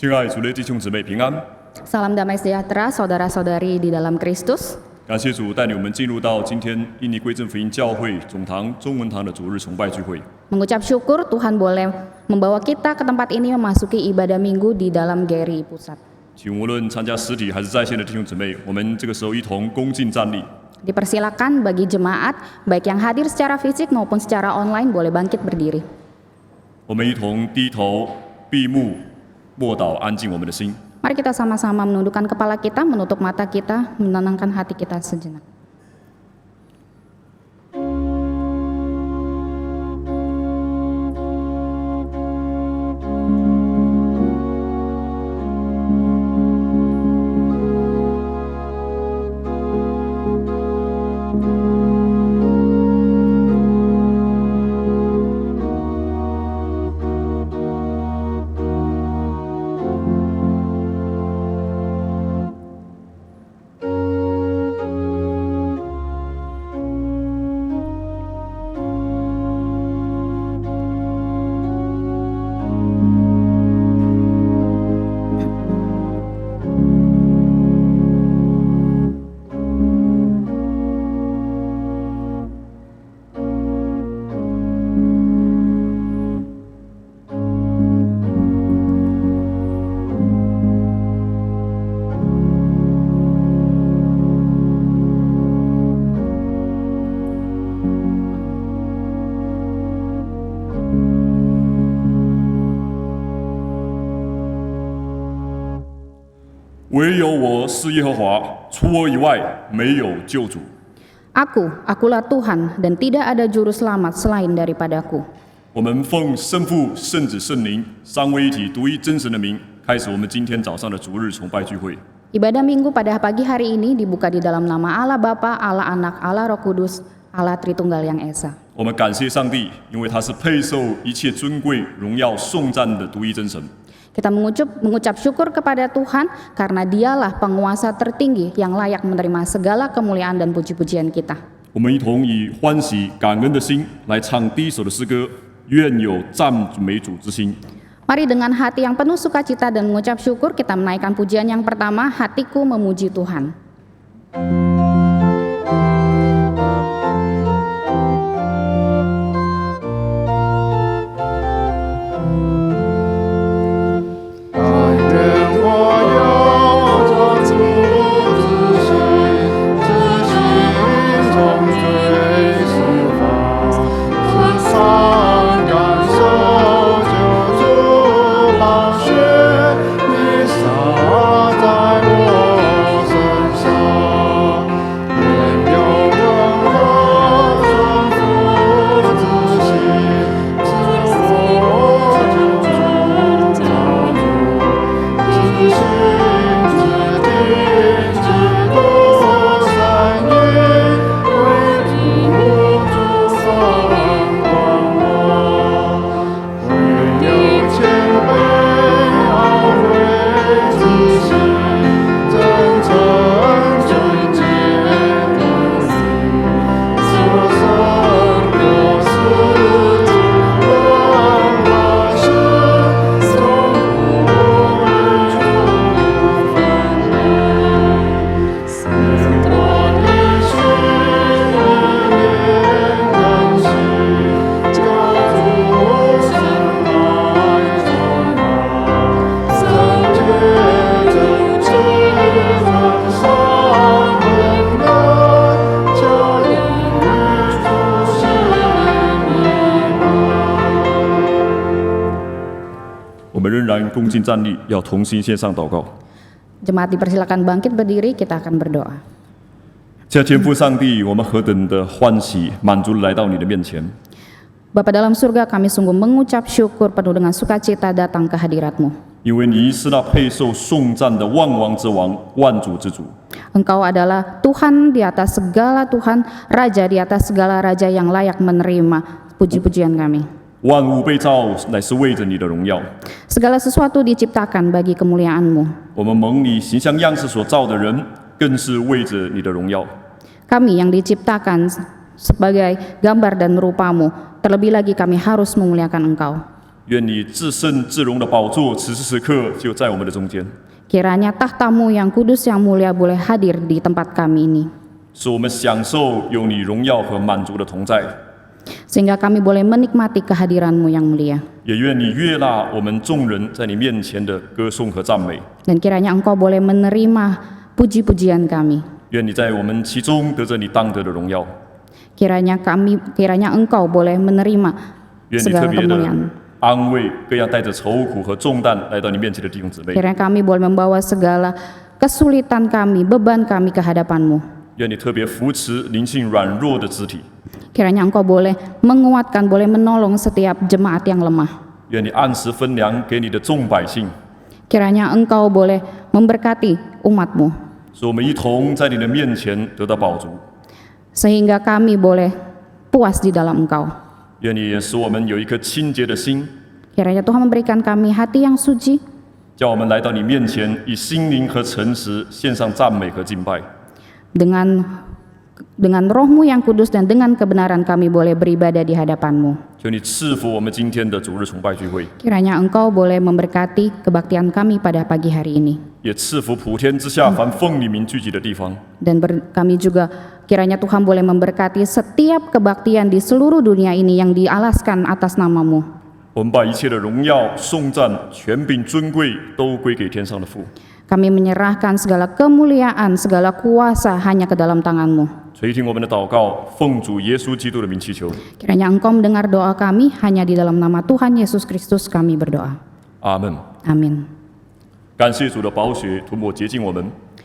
亲爱主内弟兄姊妹平安， Salam damai sejahtera saudara-saudari di dalam Kristus. 感谢主带领我们进入到今天印尼归正福音教会总堂中文堂的主日崇拜聚会。 Mengucap syukur Tuhan boleh membawa kita ke tempat ini memasuki ibadah minggu di dalam GRI Pusat. 请无论参加实体还是在线的弟兄姊妹，我们这个时候一同恭敬站立， Dipersilakan bagi jemaat, baik yang hadir secara fisik maupun secara online boleh bangkit berdiri. 我们一同低头闭目默祷，安静我们的心。 Mari kita sama-sama menundukkan kepala kita, menutup mata kita, menenangkan hati kita sejenak.唯有我是耶和华，除我以外没有救主。 Akulah Tuhan dan tidak ada juru selamat selain daripadaku. 我们奉圣父、圣子、圣灵三位一体独一真神的名，开始我们今天早上的主日崇拜聚会。 Ibadah minggu pada pagi hari ini dibuka di dalam nama Allah Bapa, Allah Anak, Allah Roh Kudus, Allah Tritunggal yang Esa. 我们感谢上帝，因为他是配受一切尊贵、荣耀、颂赞的独一真神。 Kita mengucap syukur kepada Tuhan karena Dialah penguasa tertinggi yang layak menerima segala kemuliaan dan puji-pujian kita. 我们一同以欢喜感恩的心来唱第一首的诗歌，愿有赞美主之心。 Mari dengan hati yang penuh sukacita dan mengucap syukur kita menaikkan pujian yang pertama, Hatiku Memuji Tuhan.我们仍然恭敬站立，要同心献上祷告。 Jemaat dipersilakan bangkit berdiri, kita akan berdoa. 亲爱的天父上帝，我们何等的欢喜、满足地来到你的面前。 Bapa dalam surga, kami sungguh mengucap syukur penuh dengan sukacita datang ke hadirat-Mu. 因为你是那配受颂赞的万王之王、万主之主。 Engkau adalah Tuhan di atas segala Tuhan, Raja di atas segala Raja yang layak menerima puji-pujian kami. 万物被造乃是为着你的荣耀。 Segala sesuatu diciptakan bagi kemuliaan-Mu. 我们蒙你形象样式所造的人，更是为着你的荣耀。 Kami yang diciptakan sebagai gambar dan rupa-Mu, terlebih lagi kami harus memuliakan Engkau. 愿你至圣至荣的宝座此时此刻就在我们的中间， Kiranya tahta-Mu yang kudus yang mulia boleh hadir di tempat kami ini, 使我们享受有你荣耀和满足的同在。 sehingga kami boleh menikmati kehadiran-Mu yang mulia. 也愿你悦纳我们众人在你面前的歌颂和赞美。 Dan kiranya Engkau boleh menerima puji-pujian kami. 愿你在我们其中得着你当得的荣耀。 Kiranya Engkau boleh menerima 愿你特 segala 别的 kemuliaan. 安慰各样带着愁苦和重担来到你面前的弟兄姊妹。 Kiranya kami boleh membawa segala kesulitan kami, beban kami ke hadapan-Mu. 愿你特别扶持灵性软弱的肢体。 Kiranya Engkau boleh menguatkan, boleh menolong setiap jemaat yang lemah. 愿你按时分粮给你的众百姓， Kiranya Engkau boleh memberkati umat-Mu, 使我们一同在你的面前得到饱足。 sehingga kami boleh puas di dalam Engkau. 愿你也使我们有一颗清洁的心， Kiranya Tuhan memberikan kami hati yang suci, 叫我们来到你面前，以心灵和诚实献上赞美和敬拜。 dengan roh-Mu yang kudus dan dengan kebenaran kami boleh beribadah di hadapan-Mu. 求你赐福我们今天的主日崇拜聚会， Kiranya Engkau boleh memberkati kebaktian kami pada pagi hari ini. 也赐福普天之下凡奉你名聚集的地方。 Dan kami juga kiranya Tuhan boleh memberkati setiap kebaktian di seluruh dunia ini yang dialaskan atas nama-Mu. 我们把一切的荣耀、颂赞、权柄、尊贵都归给天上的父。 Kami menyerahkan segala kemuliaan, segala kuasa hanya ke dalam tangan-Mu. 垂听我们的祷告，奉主耶稣基督的名祈求， Kiranya Engkau mendengar doa kami, hanya di dalam nama Tuhan Yesus Kristus kami berdoa. 阿门。 Amin. 感谢主的宝血涂抹洁净我们。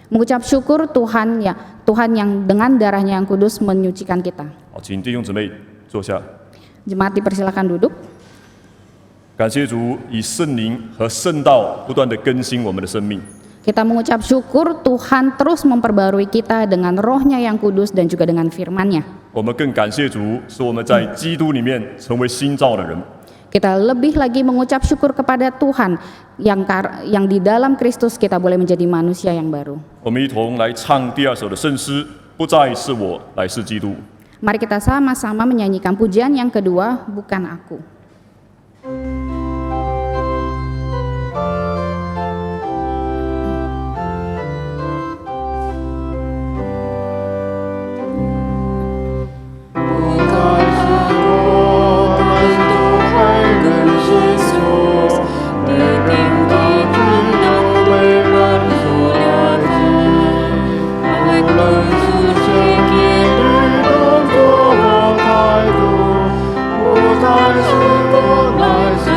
Mengucap syukur Tuhan yang dengan darahnya yang kudus menyucikan kita. 好，请弟兄姊妹坐下。 Jemaat dipersilakan duduk. 感谢主以圣灵和圣道不断的更新我们的生命。 Kita mengucap syukur Tuhan terus memperbarui kita dengan rohnya yang kudus dan juga dengan firman-Nya. 我们更感谢主，使我们在基督里面成为新造的人。 Kita lebih lagi mengucap syukur kepada Tuhan yang di dalam Kristus kita boleh menjadi manusia yang baru. 我们一同来唱第二首的圣诗，不再是我，乃是基督。 Mari kita sama-sama menyanyikan pujian yang kedua, bukan aku. Nice.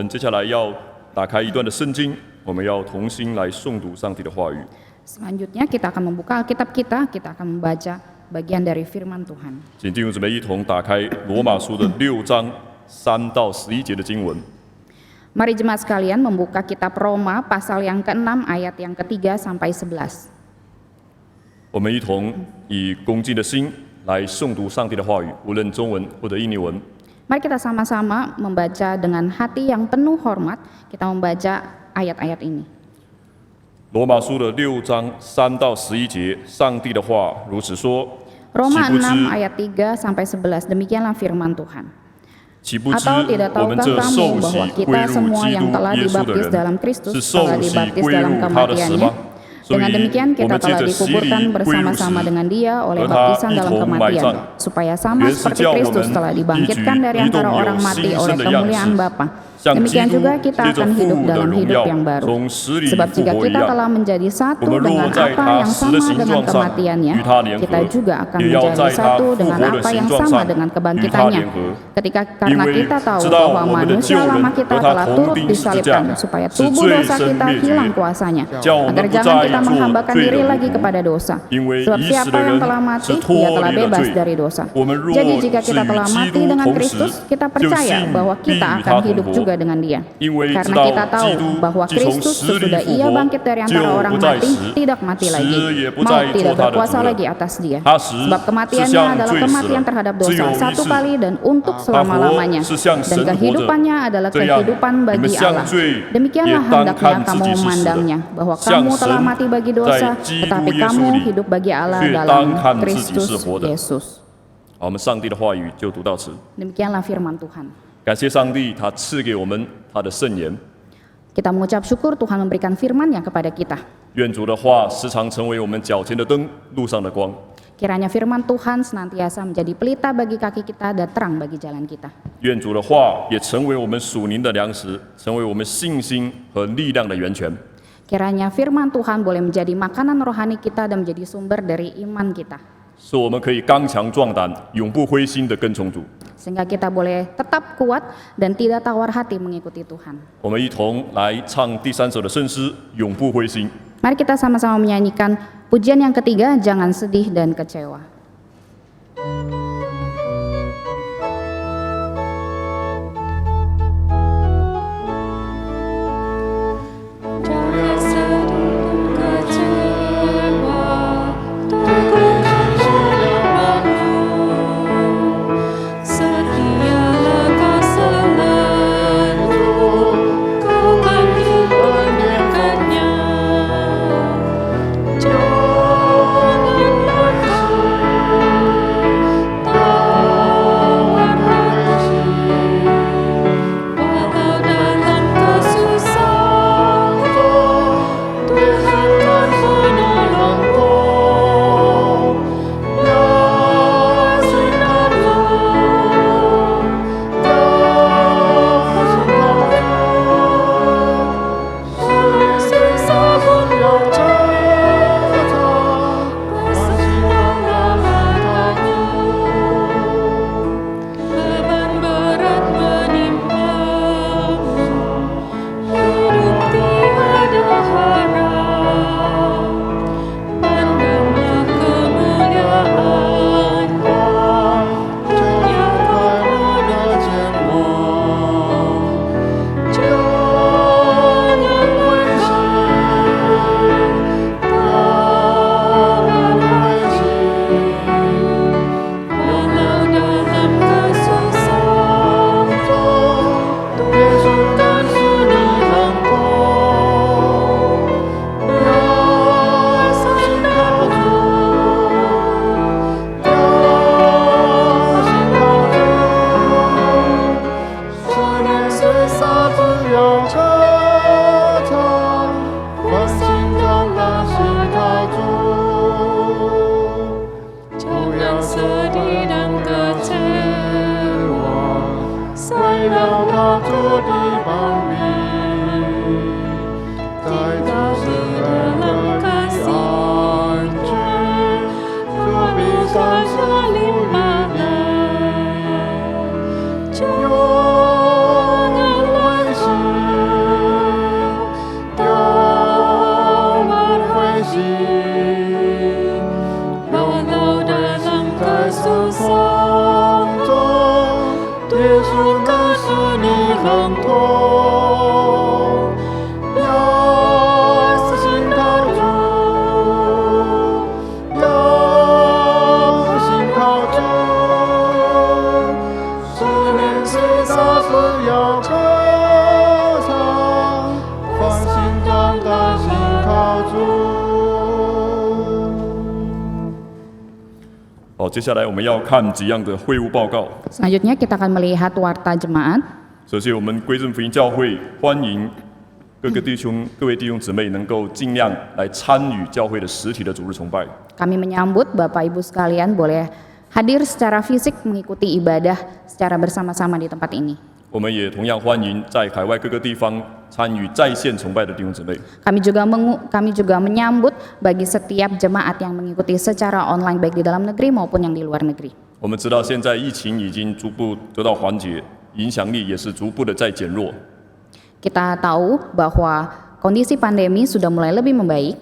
们接下来要打开一段的圣经，我们要同心来诵读上帝的话语。 Selanjutnya kita akan membuka Alkitab kita akan membaca bagian dari firman Tuhan. 请弟兄姊妹一同打开罗马书的6章3到11节的经文。 Mari jemaat sekalian membuka kitab Roma pasal yang ke-6 ayat yang ke-3 sampai 11. 我们一同以恭敬的心来诵读上帝的话语，无论中文或者印尼文。 Mari kita sama-sama membaca dengan hati yang penuh hormat, kita membaca ayat-ayat ini. 罗马书的6章3到11节，上帝的话如此说： Roma 岂不知 6 ayat 3 sampai 11, demikianlah firman Tuhan. 岂不知 Atau tidak 我们 tahukah 这 kamu 受 bahwa 洗归 kita 入 semua 基 yang 督 telah 耶稣的 dibaptis 人， dalam Kristus 是 telah 受洗 dibaptis 归 dalam 入他的死 kematiannya? 吗？所以 Dengan demikian 我 kita 们借 telah 着洗礼 dikuburkan 归入 bersama-sama 死， dengan dia oleh 和他 baptisan 一 dalam 同埋 kematian, 葬， supaya sama 原是 seperti 叫我 Kristus 们 telah 一举 dibangkitkan dari 一动 antara 有 orang mati 新 oleh 生的样 kemuliaan 式， Bapa. 像基 Demikian 督 juga kita 借着 akan hidup 父的 dalam 荣 hidup 耀 yang baru. 从死里 Sebab 复 jika 活一 kita 样。 telah menjadi 我 satu 们若 dengan 在 apa 他 yang 死的 sama 形 dengan 状上 kematiannya, 与他联 kita 合， juga akan 也要 menjadi 在他 satu 复 dengan 活的 apa 形 yang 状 sama 上 dengan 与他 kebangkitannya. 联合。 Ketika 因 karena 为 kita tahu 知道 bahwa 我们的旧 manusia 人 lama kita 和他 telah 同 turut 钉十字架， disalibkan supaya 是 tubuh 罪 dosa 身 kita 灭 hilang 绝， kuasanya, 叫我们 agar 不 jangan 再 kita 做 menghambakan 罪 diri 的 lagi 奴仆。 kepada dosa. 因为 Sebab 已死 siapa 的 yang 人 telah 是 mati, 脱 ia telah 离了 bebas 罪。 dari dosa. 我们若 Jadi jika 是 kita 与 telah 基 mati 督 dengan 同 Kristus, 时， kita 就 percaya 信 bahwa 必 kita 与 akan 他同 hidup 活。 juga dengan Dia. 因为知 Karena 道 kita 基 tahu 督 bahwa 既从 Kristus 死里 sesudah 复 ia 活， bangkit dari 就 antara orang 不再 mati 死， tidak mati 死 lagi, 也不 maut 再做 tidak 他的 berkuasa 主 lagi 人。 atas dia. 他死 Sebab 是 kematiannya 向 adalah 罪死 kematian 了， terhadap 只 dosa 有一 satu 次。 kali dan untuk 他活 selama-lamanya, 是向 dan 神活着， kehidupannya adalah 这样 kehidupan 你们 bagi 向 Allah. 罪也 Demikianlah 当 hendaknya 看自 kamu 己是死的， memandangnya, bahwa 向 kamu telah 神 mati bagi dosa, 在基督 tetapi 耶稣 kamu 里 hidup bagi Allah 却当 dalam 看自己是 Kristus 活的。 Yesus. 好，我们上帝的话语就读到此。 Demikianlah firman Tuhan. 感谢上帝，他赐给我们他的圣言。 Kita mengucap syukur Tuhan memberikan firman-Nya kepada kita. 愿主的话时常成为我们脚前的灯，路上的光。 Kiranya firman Tuhan senantiasa menjadi pelita bagi kaki kita dan terang bagi jalan kita. 愿主的话也成为我们属灵的粮食，成为我们信心和力量的源泉。 Kiranya firman Tuhan boleh menjadi makanan rohani kita dan menjadi sumber dari iman kita. 使我们可以刚强壮胆，永不灰心的跟从主。 Sehingga kita boleh tetap kuat dan tidak tawar hati mengikuti Tuhan. 我们一同来唱第3首的圣诗《永不灰心》。 Mari kita sama-sama menyanyikan pujian yang ketiga, jangan sedih dan kecewa. Jangan 稣颂中，耶稣更是你很痛，要信靠主，要信靠主，是年纪大是要歌唱，放心装的信靠主。好，接下来我们要看几样的会务报告。 Selanjutnya kita akan melihat warta jemaat. 首先，我们归正福音教会欢迎各位弟兄姊妹能够尽量来参与教会的实体的主日崇拜。 Kami menyambut Bapak Ibu sekalian boleh hadir secara fisik mengikuti ibadah secara bersama-sama di tempat ini. 我们也同样欢迎在海外各个地方参与在线崇拜的弟兄姊妹。 Kami juga menyambut bagi setiap jemaat yang mengikuti secara online baik di dalam negeri maupun yang di luar negeri. 我们知道现在疫情已经逐步得到缓解，影响力也是逐步的在减弱。 Kita tahu bahwa kondisi pandemi sudah mulai lebih membaik,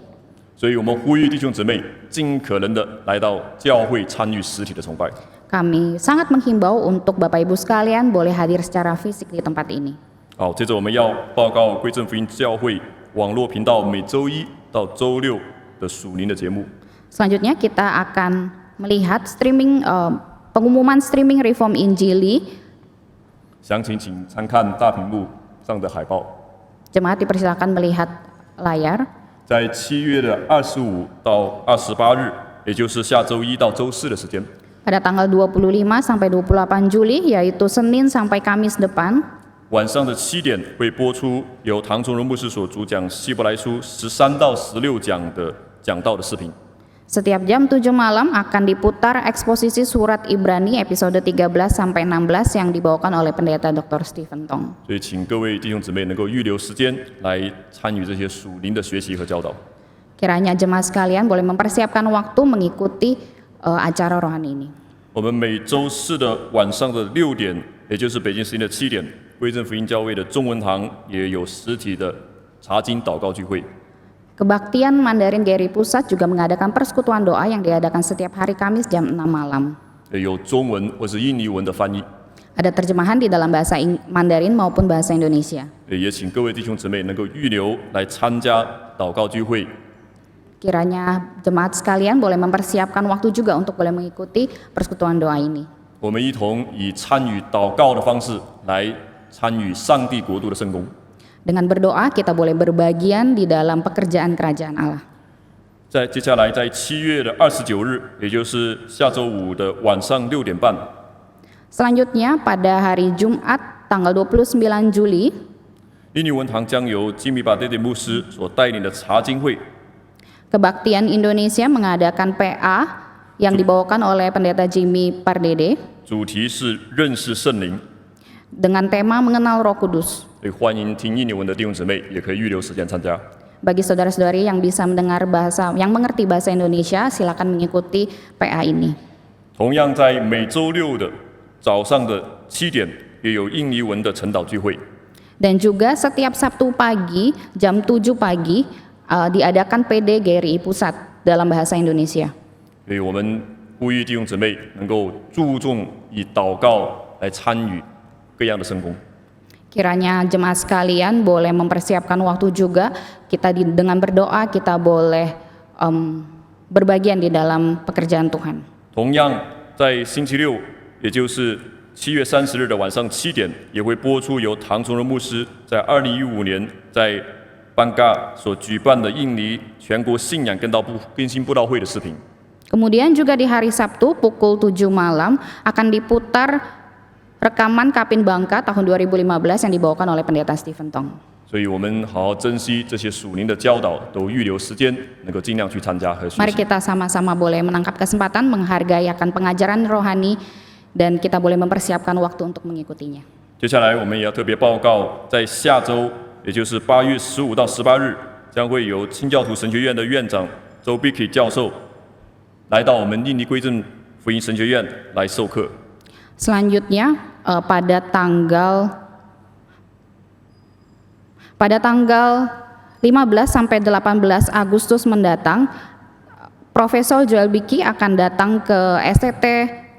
所以我们呼吁弟兄姊妹尽可能的来到教会参与实体的崇拜。 kami sangat menghimbau untuk Bapak Ibu sekalian boleh hadir secara fisik di tempat ini. 好，接着我们要报告归正福音教会网络频道每周一到周六的属灵的节目。 Selanjutnya kita akan melihat pengumuman streaming Reform Injili. 详情请参看大屏幕上的海报。 Jemaat dipersilakan melihat layar. 在7月的25到28日，也就是下周一到周四的时间， Pada tanggal 25 sampai 28 Juli, yaitu Senin sampai Kamis depan, 晚上的7点会播出由唐崇荣牧师所主讲希伯来书13到16讲的讲道的视频。 setiap jam 7 malam akan diputar eksposisi surat Ibrani episode 13 sampai 16 yang dibawakan oleh pendeta Dr. Stephen Tong. 所以，请各位弟兄姊妹能够预留时间来参与这些属灵的学习和教导。 Kiranya jemaat sekalian boleh mempersiapkan waktu mengikuti acara rohani ini. 我们每周四的晚上的6点，也就是北京时间的7点，归正福音教会的中文堂也有实体的查经祷告聚会。 Kebaktian Mandarin GRI Pusat juga mengadakan persekutuan doa yang diadakan setiap hari Kamis jam 6 malam. 也有中文或是印尼文的翻译。 Ada terjemahan di dalam bahasa Mandarin maupun bahasa Indonesia. 也请各位弟兄姊妹能够预留来参加祷告聚会。 Kiranya jemaat sekalian boleh mempersiapkan waktu juga untuk boleh mengikuti persekutuan doa ini. 我们一同以参与祷告的方式来参与上帝国度的圣工。 Dengan berdoa kita boleh berbagian di dalam pekerjaan kerajaan Allah. 接下来在7月的29日，也就是下周五的晚上6点半， Selanjutnya pada hari Jumat tanggal 29 Juli, 印尼文堂将由基米巴爹爹牧师所带领的查经会， Kebaktian Indonesia mengadakan PA yang dibawakan oleh Pendeta Jimmy Pardede 主题是认识圣灵。 dengan tema mengenal Roh Kudus. 所以欢迎听印尼文的弟兄姊妹也可以预留时间参加。 Bagi saudara-saudari yang bisa mendengar yang mengerti bahasa Indonesia, silakan mengikuti PA ini. 同样在每周六的早上的7点，也有印尼文的晨祷聚会。 Dan juga setiap Sabtu pagi jam 7 pagi diadakan PD GRI Pusat dalam bahasa Indonesia. 所以我们呼吁弟兄姊妹能够注重以祷告来参与各样的圣工。 Kiranya jemaat sekalian boleh mempersiapkan waktu juga, dengan berdoa kita boleh berbagian di dalam pekerjaan Tuhan. 同样在星期六，也就是7月30日的晚上7点，也会播出由唐崇荣牧师在2015年在班嘎所举办的印尼全国信仰更新布道会的视频。 Kemudian juga di hari Sabtu pukul 7 malam akan diputar rekaman Kapin Bangka tahun 2015 yang dibawakan oleh Pendeta Stephen Tong. 所以我们好好珍惜这些属灵的教导，都预留时间，能够尽量去参加和学 Mari 习。 kita sama-sama boleh menangkap kesempatan menghargai akan pengajaran rohani dan kita boleh mempersiapkan waktu untuk mengikutinya. 接下来我们也要特别报告，在下周，也就是8月15到18日，将会由清教徒神学院的院长周 Bicky 教授来到我们印尼归正福音神学院来授课。 Selanjutnya pada tanggal 15 sampai 18 Agustus mendatang, Profesor Joel Bicky akan datang ke STT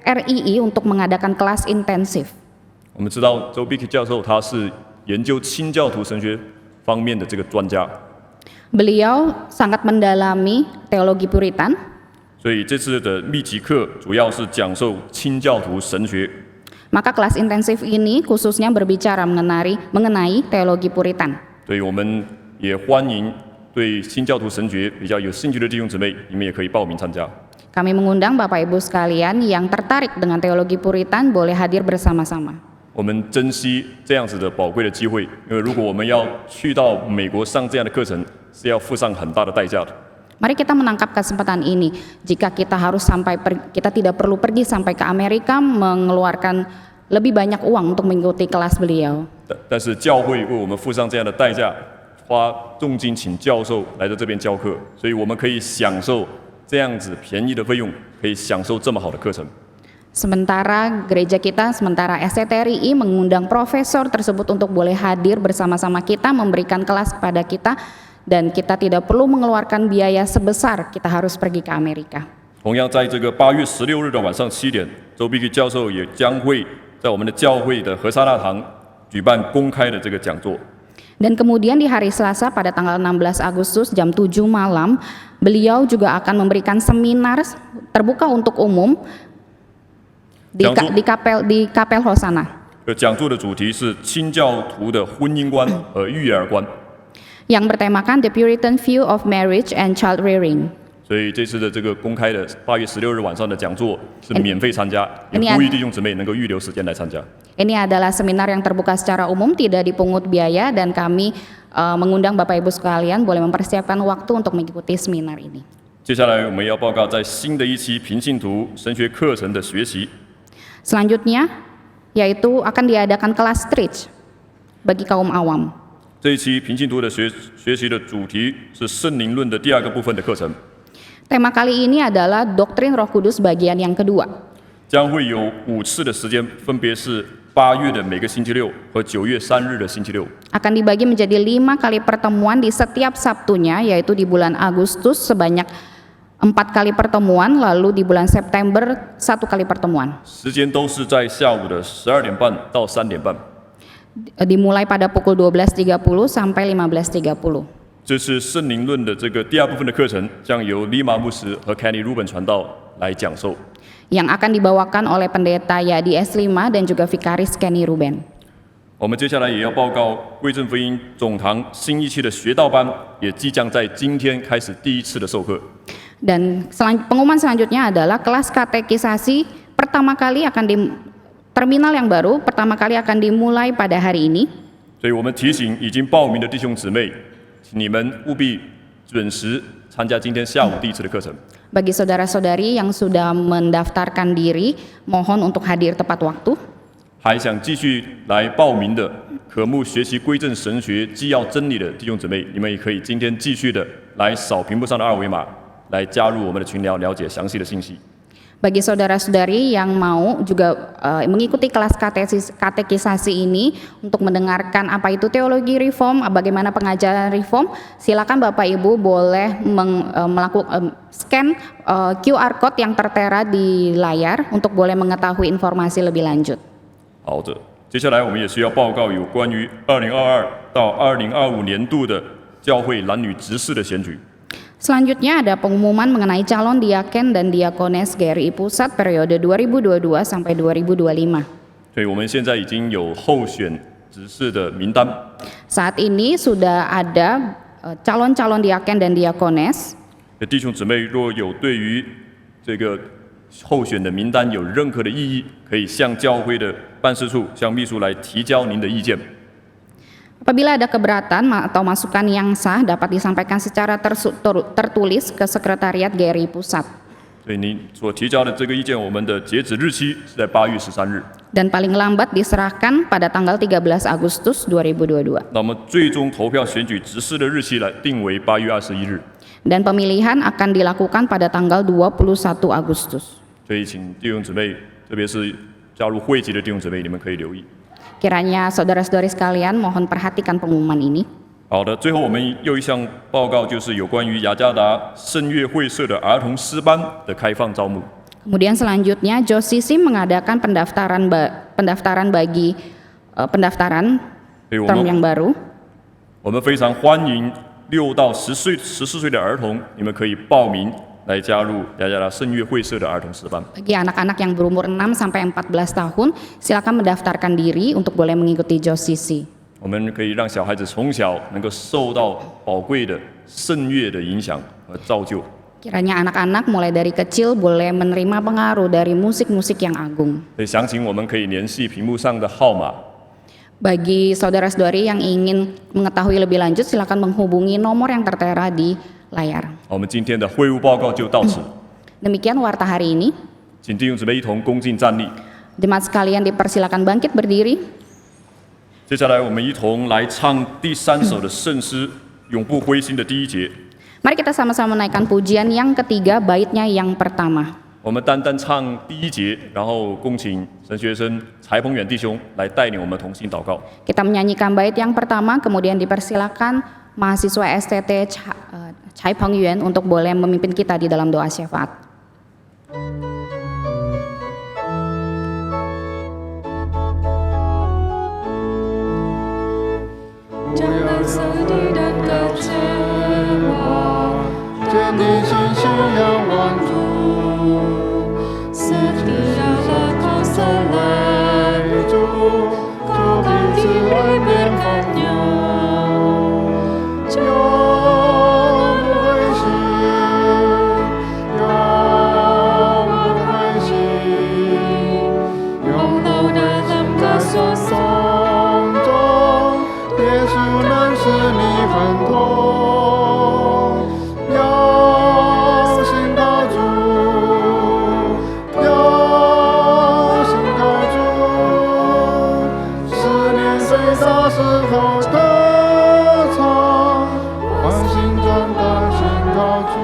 RII untuk mengadakan kelas intensif. 我们知道周 Bicky 教授他是研究清教徒神学方面的这个专家， Beliau sangat mendalami teologi Puritan, 所以这次的密集课主要是讲授清教徒神学。 maka kelas intensif ini khususnya berbicara mengenai teologi Puritan. 所以我们也欢迎对清教徒神学比较有兴趣的弟兄姊妹，你们也可以报名参加。 Kami mengundang Bapak Ibu sekalian yang tertarik dengan teologi Puritan boleh hadir bersama-sama. 我们珍惜这样子的宝贵的机会，因为如果我们要去到美国上这样的课程，是要付上很大的代价的。 Mari kita menangkap kesempatan ini. Jika kita harus kita tidak perlu pergi sampai ke Amerika mengeluarkan lebih banyak uang untuk mengikuti kelas beliau. 但是教会为我们付上这样的代价，花重金请教授来到这边教课，所以我们可以享受这样子便宜的费用，可以享受这么好的课程。 Sementara gereja kita, sementara SCTRI mengundang profesor tersebut untuk boleh hadir bersama-sama kita, memberikan kelas kepada kita, dan kita tidak perlu mengeluarkan biaya sebesar kita harus pergi ke Amerika. 同样，在这个8月16日的晚上7点，周碧 K 教授也将会在我们的教会的和沙大堂举办公开的这个讲座。 Dan kemudian di hari Selasa pada tanggal 16 Agustus jam 7 malam, beliau juga akan memberikan seminar terbuka untuk umum di Kapel Hosana. 讲座的主题是清教徒的婚姻观和育儿观， yang bertemakan The Puritan View of Marriage and Child Rearing. 所以这次的这个公开的8月16日晚上的讲座是免费参加，也 Ini 呼吁弟兄姊妹能够预留时间来参加。 Ini adalah seminar yang terbuka secara umum, tidak dipungut biaya, dan kami mengundang Bapak Ibu sekalian boleh mempersiapkan waktu untuk mengikuti seminar ini. 接下来我们要报告在新的一期平信徒神学课程的学习。 Selanjutnya, yaitu akan diadakan kelas stretch bagi kaum awam. 这一期平信徒的学习的主题是圣灵论的第2个部分的课程， Tema kali ini adalah doktrin Roh Kudus bagian yang kedua. 将会有5次的时间，分别是8月的每个星期六和9月3日的星期六。 Akan dibagi menjadi 5 kali pertemuan di setiap Sabtunya, yaitu di bulan Agustus sebanyak 4 kali pertemuan, lalu di bulan September 1 kali pertemuan. 时间都是在下午的12点半到3点半。 Dimulai pada pukul 12.30 sampai 15.30. 这次圣灵论的这个第2部分的课程，将由利马牧师和 Kenny Ruben 传道来讲授。 Yang akan dibawakan oleh pendeta Yadi S5 dan juga Vikaris Kenny Ruben. 我们接下来也要报告贵正福音总堂新一期的学道班，也即将在今天开始第1次的授课。 Dan pengumuman selanjutnya adalah kelas katekisasi pertama kali akan di terminal yang baru, pertama kali akan dimulai pada hari ini. 所以我们提醒已经报名的弟兄姊妹，请你们务必准时参加今天下午第1次的课程。 Bagi saudara-saudari yang sudah mendaftarkan diri, mohon untuk hadir tepat waktu. 还想继续来报名的，渴慕学习归正神学基要真理的弟兄姊妹，你们也可以今天继续的来扫屏幕上的2维码，来加入我们的群聊，了解详细的信息。 Bagi saudara-saudari yang mau juga mengikuti kelas katekisasi ini untuk mendengarkan apa itu teologi reform, bagaimana pengajaran reform, silakan Bapak Ibu boleh melakukan scan QR code yang tertera di layar untuk boleh mengetahui informasi lebih lanjut. 好的，接下来我们也需要报告有关于2022到2025年度的教会男女执事的选举。 Selanjutnya ada pengumuman mengenai calon diaken dan diakones GRI Pusat periode 2022 sampai 2025. 所以我们现在已经有候选执事的名单。 Saat ini sudah ada calon-calon diaken dan diakones. 弟兄姊妹，若有对于这个候选的名单有任何的异议，可以向教会的办事处、向秘书来提交您的意见。 Apabila ada keberatan atau masukan yang sah dapat disampaikan secara tertulis ke Sekretariat GRI Pusat. 所以您所提交的这个意见，我们的截止日期是在8月13日。 Dan paling lambat diserahkan pada tanggal 13 Agustus 2022. 那么最终投票选举执事的日期来定为8月21日。 Dan pemilihan akan dilakukan pada tanggal 21 Agustus. 所以请弟兄姊妹，特别是加入会籍的弟兄姊妹，你们可以留意。 Kiranya saudara-saudari sekalian mohon perhatikan pengumuman ini. 好的，最后我们又一项报告，就是有关于雅加达圣乐会社的儿童诗班的开放招募。Kemudian selanjutnya JOCC mengadakan pendaftaran bagi pendaftaran 所以 term yang baru. 我们非常欢迎6到14岁的儿童，你们可以报名来加入雅加达圣乐会社的儿童诗班。 Bagi anak-anak yang berumur 6 sampai 14 tahun, silakan mendaftarkan diri untuk boleh mengikuti JOCC. 我们可以让小孩子从小能够受到宝贵的圣乐的影响和造就。 Kiranya anak-anak mulai dari kecil boleh menerima pengaruh dari musik-musik yang agung. 所以详情我们可以联系屏幕上的号码。 Bagi saudara-saudari yang ingin mengetahui lebih lanjut, silakan menghubungi nomor yang tertera di layar. 我们今天的会务报告就到此， Demikian warta hari ini. 请弟兄姊妹一同恭敬站立。 Jemaat sekalian dipersilakan bangkit berdiri. 接下来我们一同来唱第3首的圣诗《永不灰心》的第1节。 Mari kita sama-sama menaikkan pujian yang ketiga, baitnya yang pertama. 我们单单唱第1节，然后恭请神学生柴鹏远弟兄来带领我们同心祷告。 Kita menyanyikan bait yang pertama, kemudian dipersilakan mahasiswa STT Chai Peng Yuan untuk boleh memimpin kita di dalam doa syafaat. 不要受敌的高牵挂，坚定信心仰望主，死敌要和靠神来主，主必替外面朋友，就不灰心，永不灰心，永留的人歌所颂中，耶稣能使你很痛，要信靠主，要信靠主，思念虽大时候歌唱，欢心中的信靠主。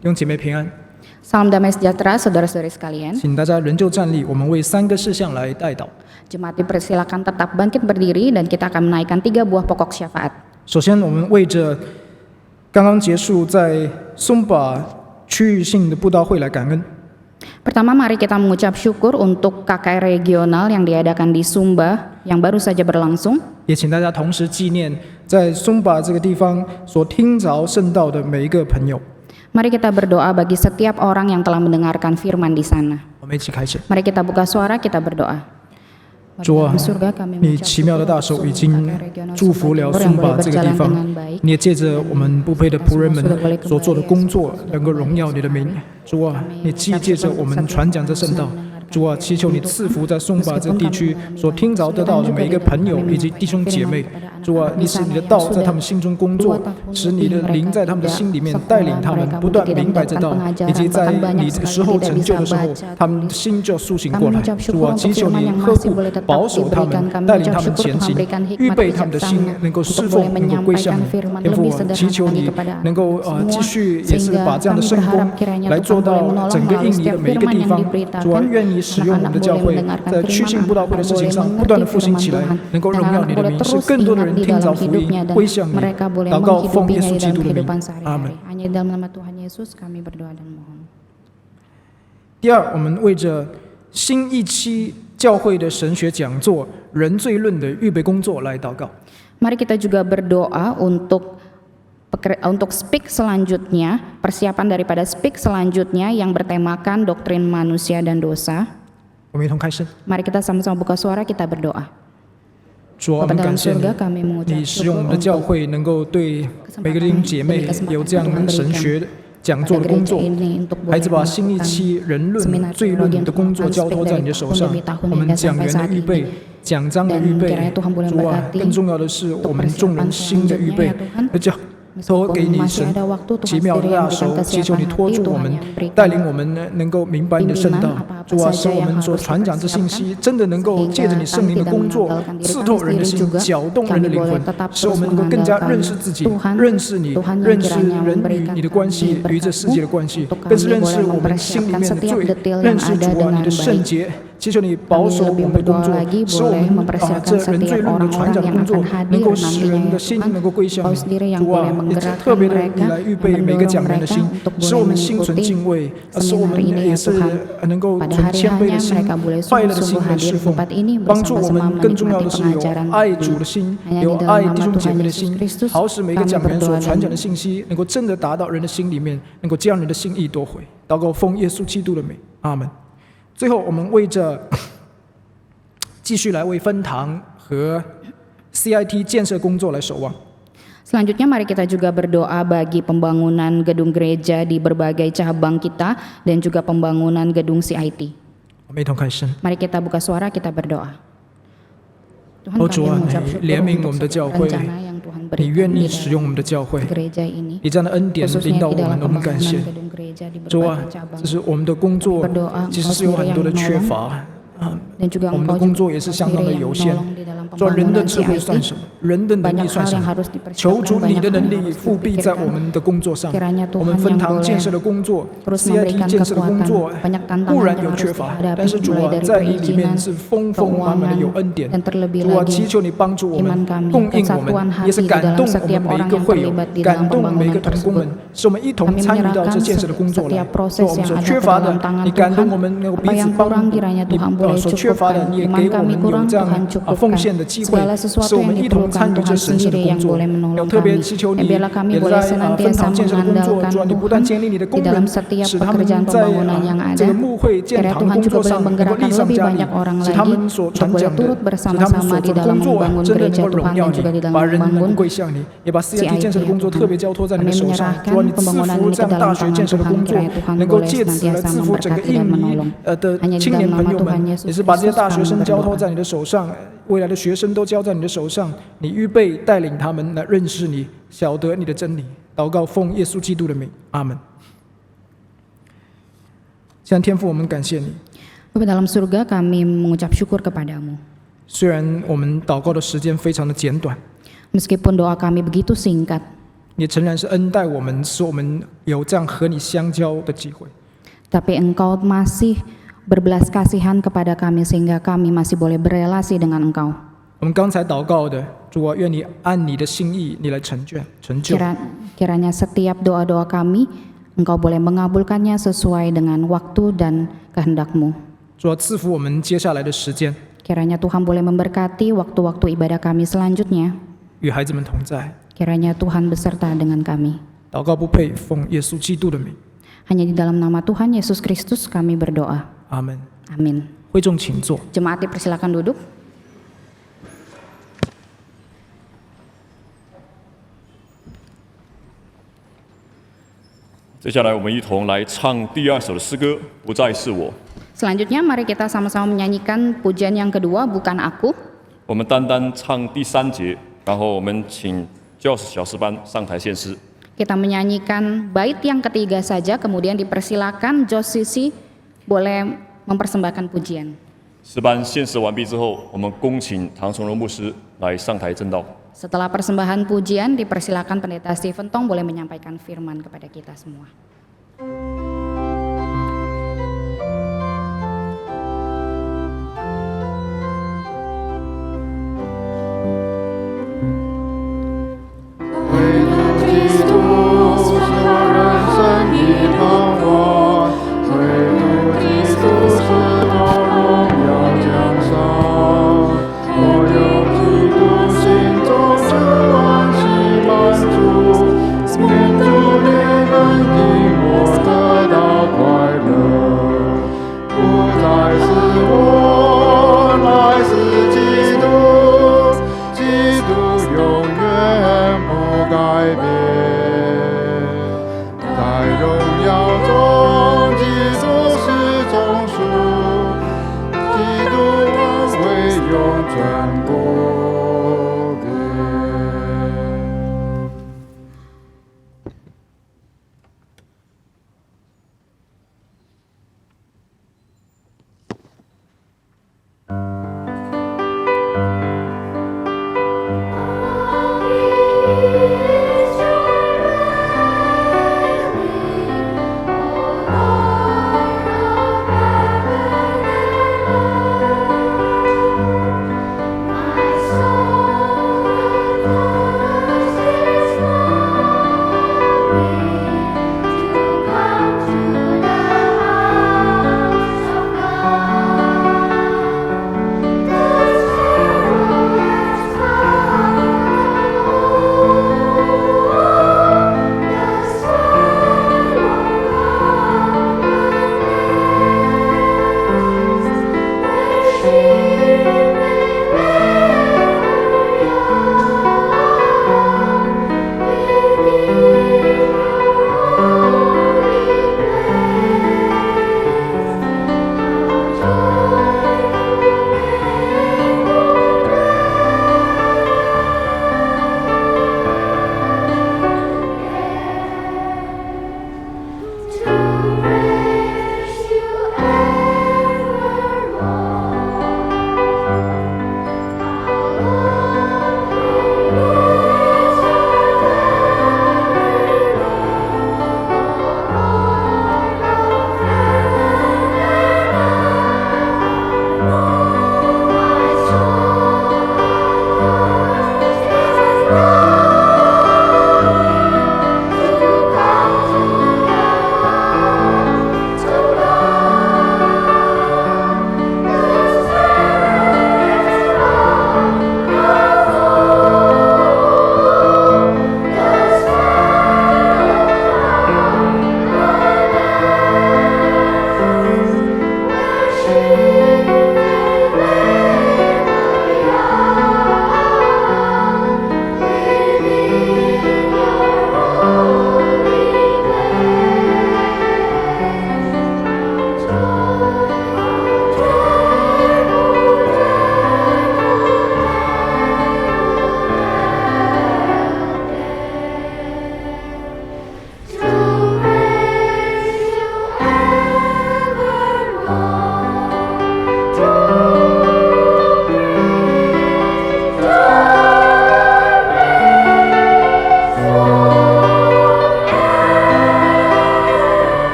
弟兄姐妹平安， Salam damai sejahtera saudara-saudari sekalian. 请大家仍旧站立，我们为3个事项来代祷。 Jemaat dipersilakan tetap bangkit berdiri dan kita akan menaikkan 3 buah pokok syafaat. 首先，我们为着刚刚结束在松巴区域性的布道会来感恩。 Pertama, mari kita mengucap syukur untuk KKR regional yang diadakan di Sumba yang baru saja berlangsung. 也请大家同时纪念在松巴这个地方所听着圣道的每一个朋友。 Mari kita berdoa bagi setiap orang yang telah mendengarkan firman di sana. 我们一起开始。 Mari kita buka suara, kita berdoa. 主啊 Bapa di surga, kami 你 mengucap 奇妙的大 syukur 手已 untuk 经 KKR regional 祝福了 Sumba 松 Timur 巴 yang 这个地 boleh 方 berjalan dengan baik.，你也借着我们不配的仆人们所做的工作，能够荣耀你的名。主啊，你既借着我们传讲这圣道，主啊，祈求你赐福在松巴这地区所听着得到的每一个朋友以及弟兄姐妹。主啊，你使你的道在他们心中工作，使你的灵在他们的心里面带领他们不断明白这道，以及在你这个时候成就的时候，他们的心就苏醒过来。主啊，祈求你呵护保守他们，带领他们前行，预备他们的心能够侍奉，能够归向你。天父啊，祈求你能够继续也是把这样的圣工来做到整个印尼的每一个地方。主啊，愿你使用我们的教会在区性布道会的事情上不断的复兴起来，能够荣耀你的名，使更多的人听着福音归向你。祷告奉耶稣基督的名，阿门。 Hanya dalam nama Tuhan Yesus kami berdoa dan mohon. 第二，我们为着新一期教会的神学讲座《人罪论》的预备工作来祷告。 Mari kita juga berdoa untuk speak selanjutnya, persiapan daripada speak selanjutnya yang bertemakan doktrin manusia dan dosa. 我们一同开声。 Mari kita sama-sama buka suara, kita berdoa. 主啊，我 Bapa 们感 dalam 谢你 surga，kami mengucap 你使用我 syukur 们的教 untuk 会能够对每个弟兄姐妹有这样神学讲座的工作。孩子把新一期人论、罪论的工作交托在你的手上，我们讲员的预备、讲章的预备，主啊，更重要的是我们众人心的预备，托给你神奇妙的大手，祈求你托住我们，带领我们能够明白你的圣道。主啊，使我们所传讲这信息真的能够借着你圣灵的工作，刺透人的心，搅动人的灵魂，使我们能够更加认识自己，认识你，认识人与你的关系，与这世界的关系，更是认识我们心里面的罪，认识主啊你的圣洁。祈求你保守我们的工作，使我们这人最路的传讲的工作能够使人的心能够归向你。主啊，也特别的你来预备每个讲员的心，使我们心存敬畏，使我们也是能够存谦卑的心、快乐的心来侍奉，帮助我们。更重要的是有爱主的心，有爱弟兄姐妹的心，好使每个讲员所传讲的信息能够真的达到人的心里面，能够将人的心意夺回。祷告奉耶稣基督的名，阿门。最后，我们为着继续来为分堂和 CIT 建设工作来守望。Selanjutnya mari kita juga berdoa bagi pembangunan gedung gereja di berbagai cabang kita dan juga pembangunan gedung CIT. 我们一同开声。 Mari kita buka suara, kita berdoa. Tuhan, 主啊， kami mengucap 你 syukur 怜悯 untuk 我们的教会， rencana yang Tuhan 你 berikan 愿 di 意使用我们的教会， gereja ini, 你这样的恩典 khususnya 领导 di 我们， dalam 我们感谢 pembangunan。gedung gereja di 主啊 berbagai，cabang. 这是我们的工作，其实是有很多的缺乏。 Dan juga 我们的 Engkau 工作 juga 也是相当的 sendiri 有 yang 限。 menolong di dalam 说人的 pembangunan 智慧算什 CIT. 么？人的能力 Banyak 算 hal 什 yang 么？ harus 求 dipersiapkan, 主你 banyak 的 hal 能 yang 力 harus 复辟在我 dipikirkan. 们的工作上。 Kiranya 我 Tuhan 们分 yang 堂 boleh 建设的工作 terus ，CIT memberikan 建设的工 kekuatan, 作 banyak 固 tantangan 然 yang 有 harus 缺乏， dihadapi, 但是主 mulai 啊， dari 在你里面 perizinan, 是丰丰满满的有恩典。 dan terlebih 主啊， lagi 祈求你帮助我们 iman kami, 供应我 kesatuan 们，也是 hati di 感 dalam 动我们 setiap 每一 orang 个 yang 会友， terlibat di 感 dalam 动每一个 pembangunan 同工们 tersebut. 使我们一同 Kami 参与到这 menyerahkan 建设的工作来。 setiap 说 proses 我们 yang 所 ada 缺 ke 乏 dalam 的， tangan 你感动 Tuhan. 我们能够 Apa 彼此 yang 帮 kurang 助， kiranya 你 Tuhan boleh 所缺乏的， cukupkan. 你也 Iman 给我 kami 们有 kurang, 这样 Tuhan 奉 cukupkan. 献的机会， Segala 使 sesuatu 我 yang 们一同 diperlukan 参与这 Tuhan 神圣的 sendiri 工 yang 作。 boleh 要 menolong 特别 kami. 祈求你， Dan biarlah kami 也 boleh 在分 senantiasa 堂建设的工作， mengandalkan 主啊，你不但 Tuhan 建立你的工 di 人 dalam，setiap 使他 pekerjaan 们在 pembangunan yang 这 ada. 个牧会建 Kiranya 堂 Tuhan 工 juga 作 boleh 上能够 menggerakkan 力上 lebih 加力 banyak orang， 使他 lagi 们所 untuk 传 boleh 讲的， turut 使他们 bersama-sama 所 di 做的 dalam 工作 membangun 真的能 gereja 够荣 Tuhan 耀 dan 你 juga di， dalam 把人能够 membangun 归向你，也把 CIT CIT 建设的工作 ya Tuhan. 特别交托在你的 Kami 手上。 menyerahkan 主啊，你赐 pembangunan 福 ini 这 ke 样大 dalam 学 tangan 建设的 Tuhan, 工作 kiranya Tuhan， 能够 boleh 借此来 senantiasa 赐福整个 memberkati 印 dan 尼 menolong. 的 Hanya di 青年 dalam 朋 nama 友 Tuhan 们， Yesus 也是把这些 Kristus 大学 kami 生交托 berdoa. 在你的手上，未来的学生都交在你的手上，你预备带领他们来认识你，晓得你的真理。祷告奉耶稣基督的名，阿门。现在天父，我们感谢你。 Bapa dalam surga, kami mengucap syukur kepadamu. 虽然我们祷告的时间非常的简短， Meskipun doa kami begitu singkat, 也诚然是恩待我们，使我们有这样和你相交的机会。 tapi Engkau masih berbelas kasihan kepada kami sehingga kami masih boleh berelasi dengan Engkau. 我们刚才祷告的，主啊，愿你按你的心意，你来成就。 Kiranya setiap doa-doa kami, Engkau boleh mengabulkannya sesuai dengan waktu dan kehendak-Mu. 主啊，赐福我们接下来的时间， Kiranya Tuhan boleh memberkati waktu-waktu ibadah kami selanjutnya. 与孩子们同在。 Kiranya Tuhan beserta dengan kami. 祷告不配，奉耶稣基督的名， Hanya di dalam nama Tuhan Yesus Kristus kami berdoa. 阿门。 Amin. 会众请坐。 Jemaat dipersilakan duduk. 接下来我们一同来唱第二首的诗歌《不再是我》。 Selanjutnya mari kita sama-sama menyanyikan pujian yang kedua, Bukan Aku. 我们单单唱第3节，然后我们请教士小诗班上台献诗。 Kita menyanyikan bait yang ketiga saja, kemudian dipersilakan Jos Sisi boleh mempersembahkan pujian. 诗班献诗完毕之后，我们恭请唐崇荣牧师来上台证道。 Setelah persembahan pujian, dipersilakan Pendeta Stephen Tong boleh menyampaikan firman kepada kita semua. Kristus mengarahkan imawan, Kristus penolong yang jasa, Yang hidup sinto juang si mantu, mentu dengan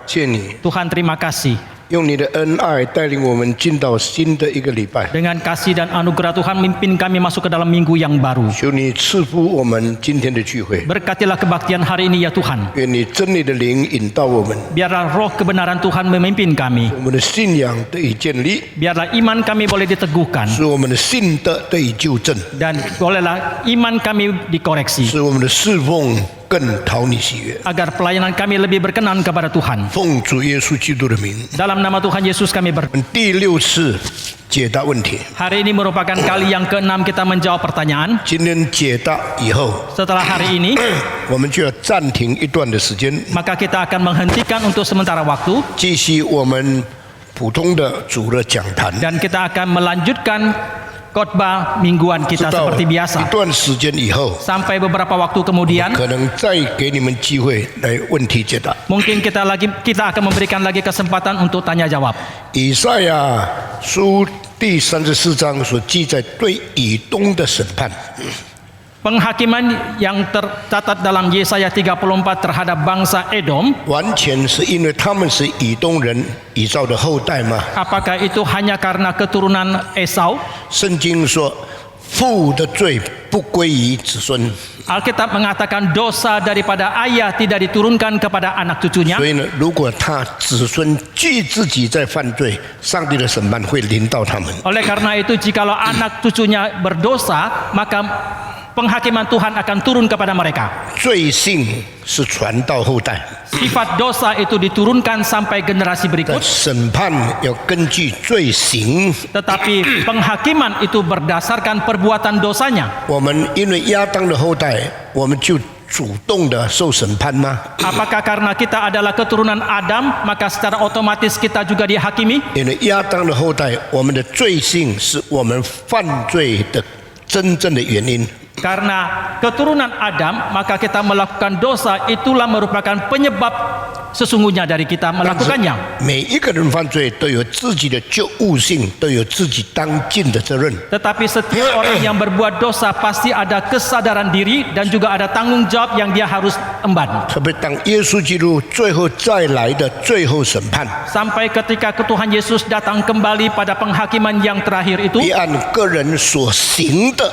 谢你 Tuhan terima kasih. 用你的恩爱带领我们进到新的一个礼拜。 Dengan kasih dan anugerah Tuhan memimpin kami masuk ke dalam minggu yang baru. 求你赐福我们今天的聚会， Berkatilah kebaktian hari ini ya Tuhan. 愿你真理的灵引导我们， Biarlah roh kebenaran Tuhan memimpin kami. 我们的信仰得以建立， Biarlah iman kami boleh diteguhkan. 使我们的信德得以纠正， Dan bolehlah iman kami dikoreksi. 使我们的侍奉更讨你喜悦。 Agar pelayanan kami lebih berkenan kepada Tuhan. 奉主耶稣基督的名， Dalam nama Tuhan Yesus kami 我们第6次解答问题。 Hari ini merupakan kali yang ke-6 kita menjawab pertanyaan. 今天解答以后， Setelah hari ini, 我们就要暂停一段的时间， maka kita akan menghentikan untuk sementara waktu 继续我们普通的主日讲坛。 dan kita akan melanjutkan khotbah mingguan 直 kita 到 seperti 一 biasa. 段时间以后， Sampai beberapa waktu kemudian, 可能再给你们机会来问题解答。 mungkin kita akan memberikan lagi kesempatan untuk tanya jawab. 以赛亚书第34章所记载对以东的审判， Penghakiman yang tercatat dalam Yesaya 34 terhadap bangsa Edom, 完全是因为他们是以东人以扫的后代吗？ apakah itu hanya karena keturunan Esau? 圣经说，父的罪不归于子孙， Alkitab mengatakan dosa daripada ayah tidak diturunkan kepada anak cucunya. 所以呢，如果他子孙据自己在犯罪，上帝的审判会临到他们。 Oleh karena itu, jikalau anak cucunya berdosa, maka penghakiman Tuhan akan turun kepada mereka. 罪性是传到后代， Sifat dosa itu diturunkan sampai generasi 但 berikut, 审判要根据罪行。 tetapi penghakiman itu berdasarkan perbuatan dosanya. 我们因为亚当的后代，我们就主动的受审判吗？ Apakah karena kita adalah keturunan Adam, maka secara otomatis kita juga dihakimi? 因为亚当的后代，我们的罪性是我们犯罪的真正的原因。 Karena keturunan Adam, maka kita melakukan dosa, itulah merupakan penyebab sesungguhnya dari kita melakukannya. 每一个人犯罪都有自己的觉悟性，都有自己当尽的责任。 Tetapi setiap orang yang berbuat dosa pasti ada kesadaran diri dan juga ada tanggung jawab yang dia harus emban. 特别当耶稣基督最后再来的最后审判， Sampai ketika Tuhan Yesus datang kembali pada penghakiman yang terakhir itu, 必按个人所行的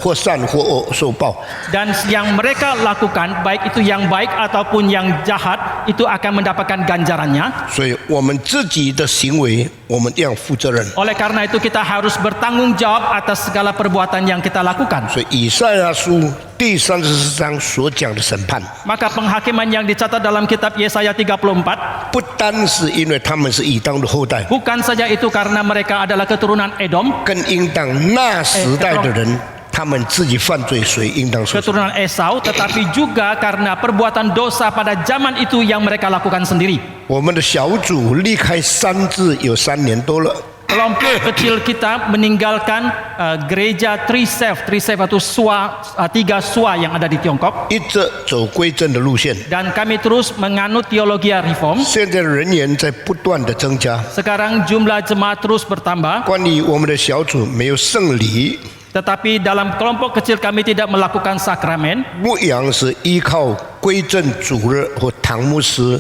或善或恶受报。 dan yang mereka lakukan, baik itu yang baik ataupun yang jahat, itu akan mendapatkan ganjarannya. 所以我们自己的行为，我们要负责任。 Oleh karena itu kita harus bertanggung jawab atas segala perbuatan yang kita lakukan. 所以以赛亚书第34章所讲的审判， Maka penghakiman yang dicatat dalam kitab Yesaya 34 不单是因为他们是以当的后代， bukan saja itu karena mereka adalah keturunan Edom, 更应当那时代的人，他们自己犯罪，所以应当受审。 keturunan Esau, tetapi juga karena perbuatan dosa pada zaman itu yang mereka lakukan sendiri. 我们的小组离开三字有3年多了， Kelompok kecil kita meninggalkan gereja Trisef atau tiga SUA yang ada di Tiongkok, 一直走归正的路线。 dan kami terus menganut teologi reform. 现在人员在不断的增加。 Sekarang jumlah jemaat terus bertambah, 关于我们的小组没有圣礼， tetapi dalam kelompok kecil kami tidak melakukan sakramen. 牧羊是依靠归正主日或唐牧师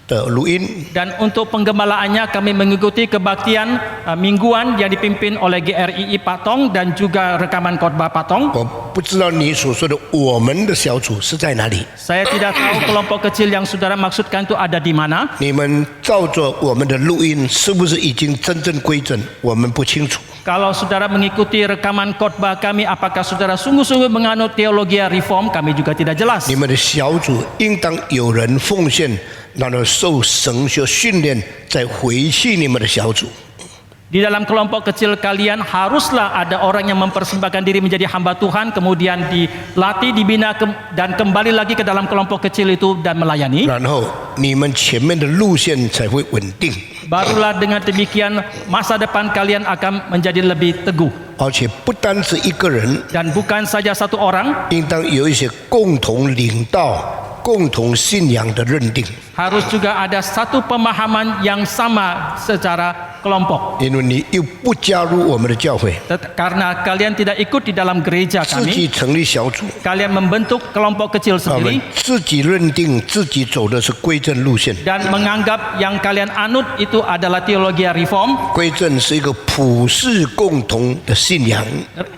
的录音。 Dan untuk penggembalaannya kami mengikuti kebaktian mingguan yang dipimpin oleh GRII Patong dan juga rekaman khotbah Patong. 我不知道你所说的我们的小组是在哪里？ Saya tidak tahu kelompok kecil yang saudara maksudkan itu ada di mana. 你们照着我们的录音，是不是已经真正归正？我们不清楚。 Kalau saudara mengikuti rekaman khotbah kami, apakah saudara sungguh-sungguh menganut teologi reform? Kami juga tidak jelas. 你们的小组应当有人奉献，然后受神学训练，再回去你们的小组。 Di dalam kelompok kecil kalian haruslah ada orang yang mempersembahkan diri menjadi hamba Tuhan, kemudian dilatih, dibina dan kembali lagi ke dalam kelompok kecil itu dan melayani. 然后你们前面的路线才会稳定， Barulah dengan demikian masa depan kalian akan menjadi lebih teguh. 而且不单是一个人， Dan bukan saja satu orang, 应当有一些共同领导共同信仰的认定， harus juga ada satu pemahaman yang sama secara kelompok. 因为你又不加入我们的教会， Karena kalian tidak ikut di dalam gereja 自己 kami, 成立小组， kalian membentuk kelompok kecil 我们 sendiri 自己认定自己走的是归正路线。 dan menganggap yang kalian anut itu adalah teologi reform. 归正是一个普世共同的信仰，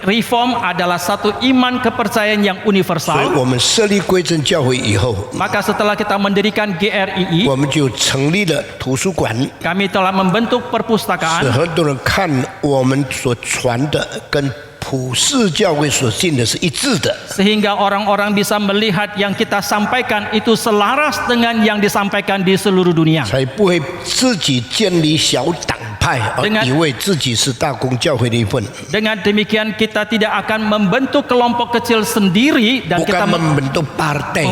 Reform adalah satu iman kepercayaan yang 所以 universal. 我们设立归正教会以后， Maka setelah kita mendirikan GRII, 我们就成立了图书馆， kami telah membentuk 使 perpustakaan 很多人看我们所传的跟普世教会所信的是一致的。 sehingga orang-orang bisa melihat yang kita sampaikan itu selaras dengan yang disampaikan di seluruh dunia. 才不会自己建立小党派，而以为自己是大公教会的一份， Dengan demikian kita tidak akan membentuk kelompok kecil sendiri dan 不 kita 敢membentuk partai。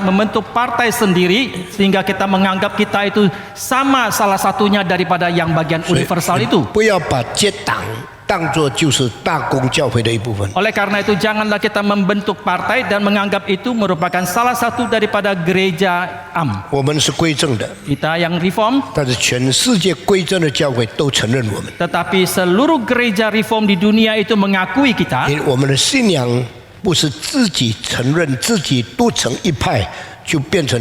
membentuk partai sendiri sehingga kita menganggap kita itu sama salah satunya daripada yang bagian 所以 universal itu. 不要把结党当作就是大公教会的一部分。 Oleh karena itu janganlah kita membentuk partai dan menganggap itu merupakan salah satu daripada gereja AM. 我们是归正的， Kita yang reform, 但是全世界归正的教会都承认我们， tetapi seluruh gereja reform di dunia itu mengakui kita. 因为我们的信仰不是自己承认自己独成一派，就变成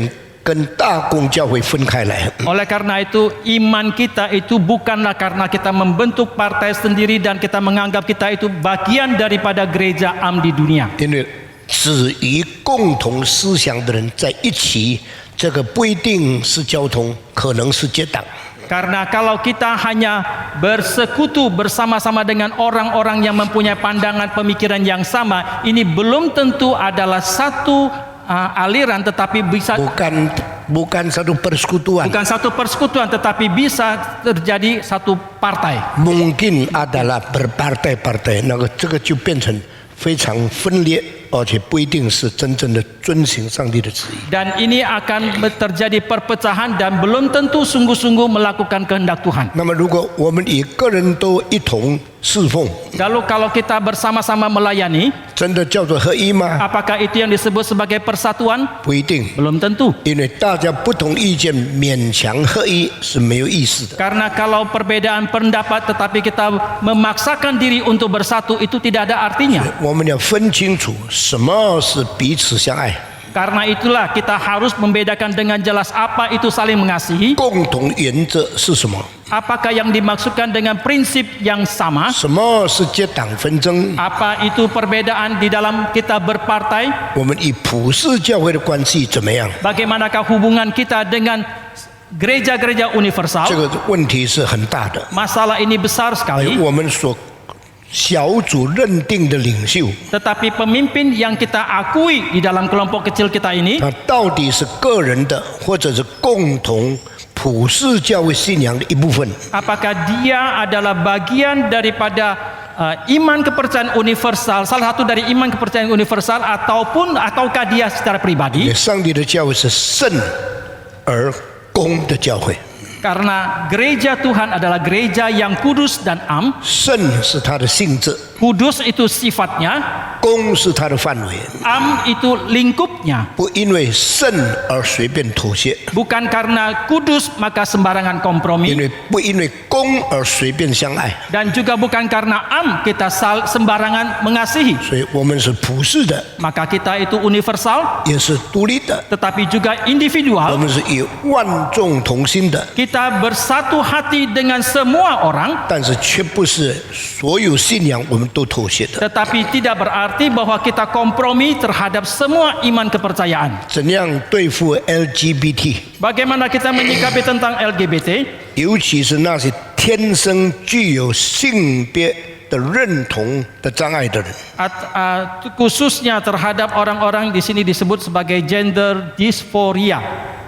跟大公教会分开来。 Oleh karena itu iman kita itu bukanlah karena kita membentuk partai sendiri dan kita menganggap kita itu bagian daripada gereja AM di dunia. 因为只与共同思想的人在一起，这个不一定是交通，可能是结党。 Karena kalau kita hanya bersekutu bersama-sama dengan orang-orang yang mempunyai pandangan pemikiran yang sama, ini belum tentu adalah satu aliran, tetapi bisa bukan satu persekutuan. bukan satu persekutuan, tetapi bisa terjadi satu partai. Mungkin adalah berpartai-partai，那个这个就变成非常分裂，而且不一定是真正的遵行上帝的旨意。 Dan ini akan terjadi perpecahan dan belum tentu sungguh-sungguh melakukan kehendak Tuhan. 那么，如果我们以个人都一同侍奉， Lalu kalau kita bersama-sama melayani, 真的叫做合一吗？ apakah itu yang disebut sebagai persatuan? 不一定， Belum tentu. 因为大家不同意见勉强合一是没有意思的。 Karena kalau perbedaan pendapat tetapi kita memaksakan diri untuk bersatu itu tidak ada artinya. 我们要分清楚什么是彼此相爱， Karena itulah kita harus membedakan dengan jelas apa itu saling mengasihi, 共同原则是什么？ apakah yang dimaksudkan dengan prinsip yang sama, 什么是结党纷争？ apa itu perbedaan di dalam kita berpartai, 我们以普世教会的关系怎么样？ bagaimanakah hubungan kita dengan gereja-gereja 这 universal. 个问题是很大的。 Masalah ini besar sekali. 我们所小组认定的领袖， Tetapi pemimpin yang kita akui di dalam kelompok kecil kita ini, 他到底是个人的，或者是共同普世教会信仰的一部分？ apakah dia adalah bagian daripada iman kepercayaan universal, salah satu dari iman kepercayaan universal, ataukah dia secara pribadi? 上帝的教会是圣而公的教会， Karena gereja Tuhan adalah gereja yang kudus dan am. 圣是它的性质， Kudus itu sifatnya, 公是它的范围， am itu lingkupnya. 不因为圣而随便妥协， Bukan karena kudus maka sembarangan 因 kompromi, 为不因为公而随便相爱， dan juga bukan karena am kita sembarangan mengasihi. 所以我们是普世的， Maka kita itu universal, 也是独立的， tetapi juga 我 individual. 们是以万众同心的， Kita bersatu hati dengan semua orang, 但是却不是所有信仰我们都妥协的。 tetapi tidak berarti bahwa kita kompromi terhadap semua iman kepercayaan. 怎样对付 LGBT， Bagaimana kita menyikapi tentang LGBT, 尤其是那些天生具有性别的认同的障碍的人？ khususnya terhadap orang-orang di sini disebut sebagai gender dysphoria.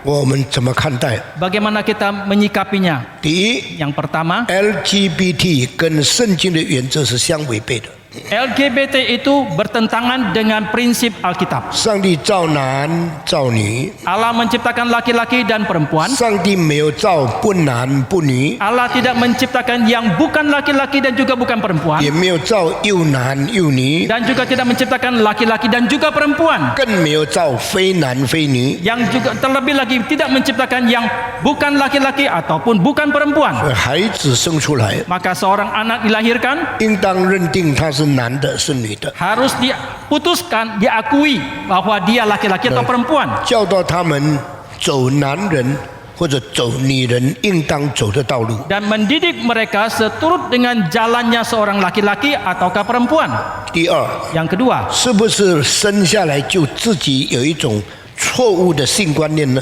我们怎么看待？ Bagaimana kita menyikapinya? 第一 Yang pertama, ，LGBT 跟圣经的原则是相违背的。LGBT itu bertentangan dengan prinsip Alkitab. 上帝造男造女， Allah menciptakan laki-laki dan perempuan. 上帝没有造不男不女， Allah tidak menciptakan yang bukan laki-laki dan juga bukan perempuan, 也没有造又男又女， dan juga tidak menciptakan laki-laki dan juga perempuan, 更没有造非男非女。 yang juga terlebih lagi tidak menciptakan yang bukan laki-laki ataupun bukan perempuan. 孩子生出来， Maka seorang anak dilahirkan 应当认定他是男的，是女的， harus diputuskan, diakui bahwa dia laki-laki atau perempuan, 教导他们走男人或者走女人应当走的道路。 dan mendidik mereka seturut dengan jalannya seorang laki-laki ataukah perempuan. 第二， Yang kedua, 是不是生下来就自己有一种错误的性观念呢？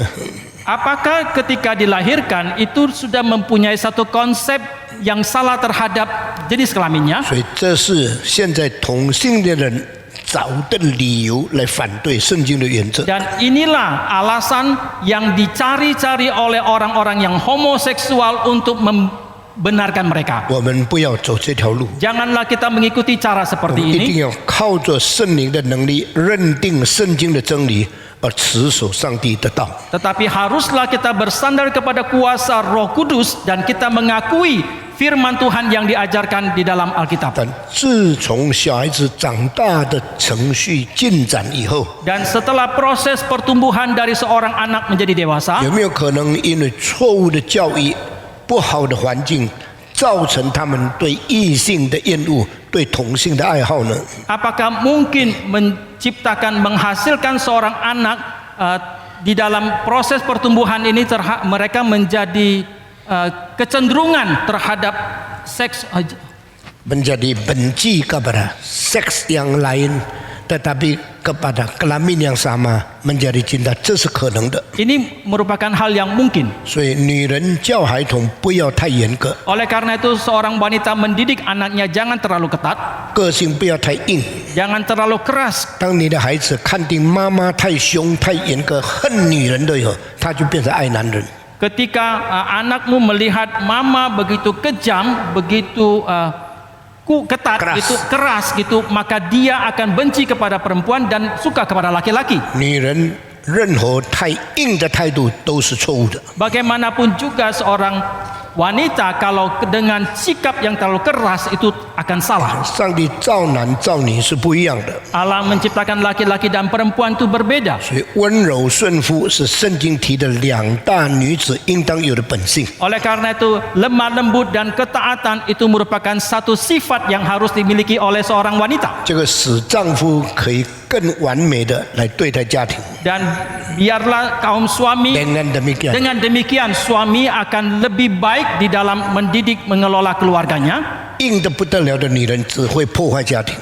apakah ketika dilahirkan itu sudah mempunyai satu konsep yang salah terhadap jenis kelaminnya? 所以这是现在同性恋人找的理由来反对圣经的原则。 Dan inilah alasan yang dicari-cari oleh orang-orang yang homoseksual untuk membenarkan mereka. 我们不要走这条路， Janganlah kita mengikuti cara 我 seperti 们一 ini, 定要靠着圣灵的能力，认定圣经的真理，而持守上帝的道。 tetapi haruslah kita bersandar kepada kuasa Roh Kudus dan kita mengakui firman Tuhan yang diajarkan di dalam Alkitab. 但自从小孩子长大的程序进展以后， Dan setelah proses pertumbuhan dari seorang anak menjadi dewasa, 有没有可能因为错误的教育、不好的环境，造成他们对异性的厌恶、对同性的爱好呢？ apakah mungkin menghasilkan seorang anak di dalam proses pertumbuhan ini mereka menjadi kecenderungan terhadap seks, menjadi benci kepada seks yang lain, tetapi kepada kelamin yang sama menjadi cinta，这是可能的。 ini merupakan hal yang mungkin. 所以女人教孩童不要太严格， Oleh karena itu seorang wanita mendidik anaknya jangan terlalu ketat, 个性不要太硬。 jangan terlalu keras. 当你的孩子看定妈妈太凶、太严格、恨女人的以后，他就变成爱男人。 Ketika anakmu melihat mama begitu kejam, begitu ketat, Keras. gitu, keras gitu, maka dia akan benci kepada perempuan dan suka kepada laki-laki. 女人任何太硬的态度都是错误的。 Bagaimanapun juga seorang wanita kalau dengan sikap yang terlalu keras itu akan salah. 上帝造男造女是不一样的， Allah menciptakan laki-laki dan perempuan itu berbeda. 所以温柔顺服是圣经提的两大女子应当有的本性。 Oleh karena itu lemah lembut dan ketaatan itu merupakan satu sifat yang harus dimiliki oleh seorang wanita. 这个使丈夫可以更完美的来对待家庭。 Dan biarlah kaum suami dengan demikian suami akan lebih baik di dalam mendidik mengelola keluarganya. 硬的不得了的女人只会破坏家庭，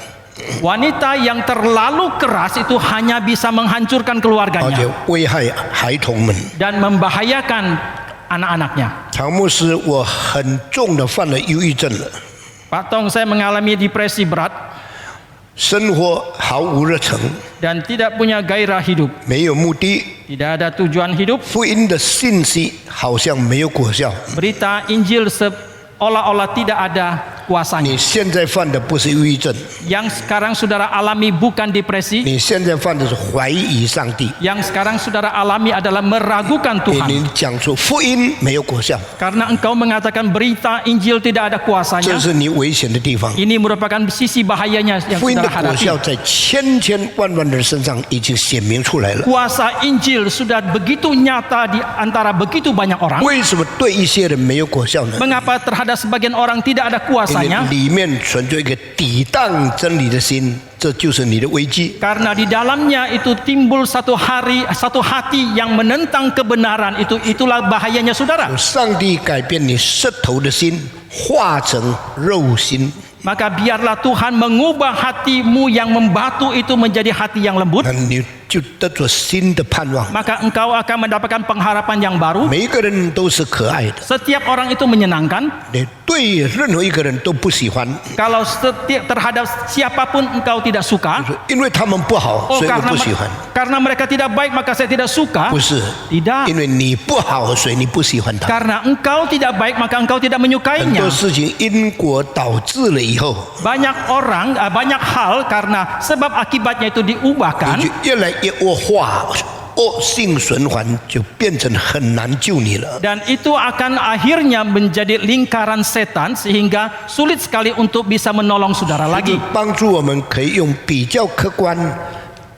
Wanita yang terlalu keras itu hanya bisa menghancurkan 而且 keluarganya 危害孩童们。 dan membahayakan anak-anaknya. 唐牧师，我很重的犯了忧郁症了， Pak Tong, saya mengalami depresi berat 生活毫无热忱， dan tidak punya gairah hidup, 没有目的， tidak ada tujuan hidup. 福音的信息好像没有果效。 Berita Injil seolah-olah tidak ada kuasanya. 你现在犯的不是忧郁症， Yang sekarang saudara alami bukan depresi, 你现在犯的是怀疑上帝。 yang sekarang saudara alami adalah meragukan 你 Tuhan. 讲出福音没有果效， Karena engkau mengatakan berita Injil tidak ada 这 kuasanya, 是你危险的地方。 ini merupakan sisi bahayanya yang 福音的 saudara 果效 hadapi. 在千千万万人身上已经显明出来了。 Kuasa Injil sudah begitu nyata di antara begitu banyak orang. 为什么对一些人没有果效呢？ Mengapa terhadap sebagian orang tidak ada 因 kuasanya? 为里面存着一个抵挡真理的心，这就是你的危机。 Karena di dalamnya itu timbul satu hati yang menentang kebenaran, itulah bahayanya saudara. 上帝改变你舌头的心，化成肉心， Maka biarlah Tuhan mengubah hatimu yang membatu itu menjadi hati yang lembut. 那你就得着新的盼望。 maka engkau akan mendapatkan pengharapan yang baru. 每一个人都是可爱的， Setiap orang itu menyenangkan. 你对任何一个人都不喜欢， Kalau terhadap siapapun engkau tidak suka, 因为他们不好， oh 所以我 karena 不喜欢。 karena mereka tidak baik maka saya tidak suka. 不是， Tidak. 因为你不好，所以你不喜欢他。 Karena engkau tidak baik maka engkau tidak 很 menyukainya. 多事情因果导致了以后， Banyak orang, banyak hal karena sebab akibatnya itu 你 diubahkan. 就越来越恶化，恶性循环就变成很难救你了。 Dan itu akan akhirnya menjadi lingkaran setan sehingga sulit sekali untuk bisa menolong saudara 就 lagi. 帮助我们可以用比较客观、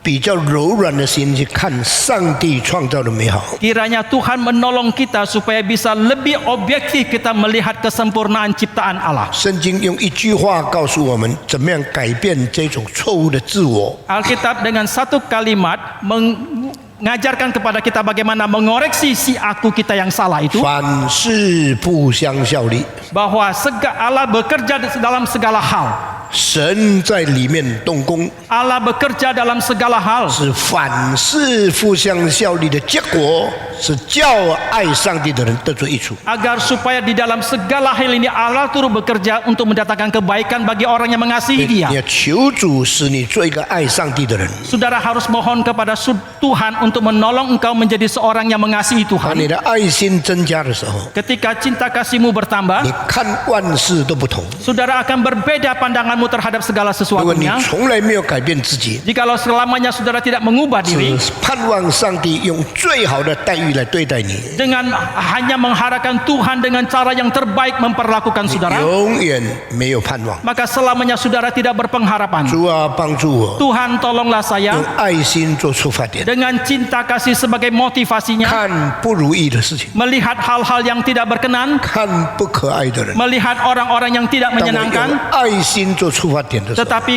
比较柔软的心去看上帝创造的美好。 Kiranya Tuhan menolong kita supaya bisa lebih objektif kita melihat kesempurnaan ciptaan Allah. 圣经用一句话告诉我们，怎么样改变这种错误的自我。 Alkitab dengan satu kalimat mengajarkan kepada kita bagaimana mengoreksi si aku kita yang salah itu, 凡事不相效力， bahwa Allah bekerja dalam segala hal. 神在里面动工， Allah bekerja dalam segala hal. 是凡事不相效力的结果，是叫爱上帝的人得着益处。 Agar supaya di dalam segala hal ini Allah turut bekerja untuk mendatangkan kebaikan bagi orang yang mengasihi 你 Dia. 要求主使你做一个爱上帝的人， Saudara harus mohon kepada Tuhan untuk menolong engkau menjadi seorang yang mengasihi 当你 Tuhan. 的爱心增加的时候， Ketika cinta kasihmu bertambah, 你看万事都不同。 saudara akan berbeda pandanganmu terhadap segala 如果你 sesuatunya. 从来没有改变自己， Jikalau selamanya saudara tidak mengubah 只 diri 盼望上帝用最好的待遇来对待你， dengan hanya mengharapkan Tuhan dengan cara yang terbaik memperlakukan saudara, 永远没有盼望。 maka selamanya saudara tidak berpengharapan. 主啊，帮助我， Tuhan tolonglah 用 saya 爱心做出发点， dengan cinta kasih sebagai motivasinya, 看不如意的事情， melihat hal-hal yang tidak berkenan, 看不可爱的人。 melihat orang-orang yang tidak 当我用 menyenangkan. 爱心做出发点的时候， Tetapi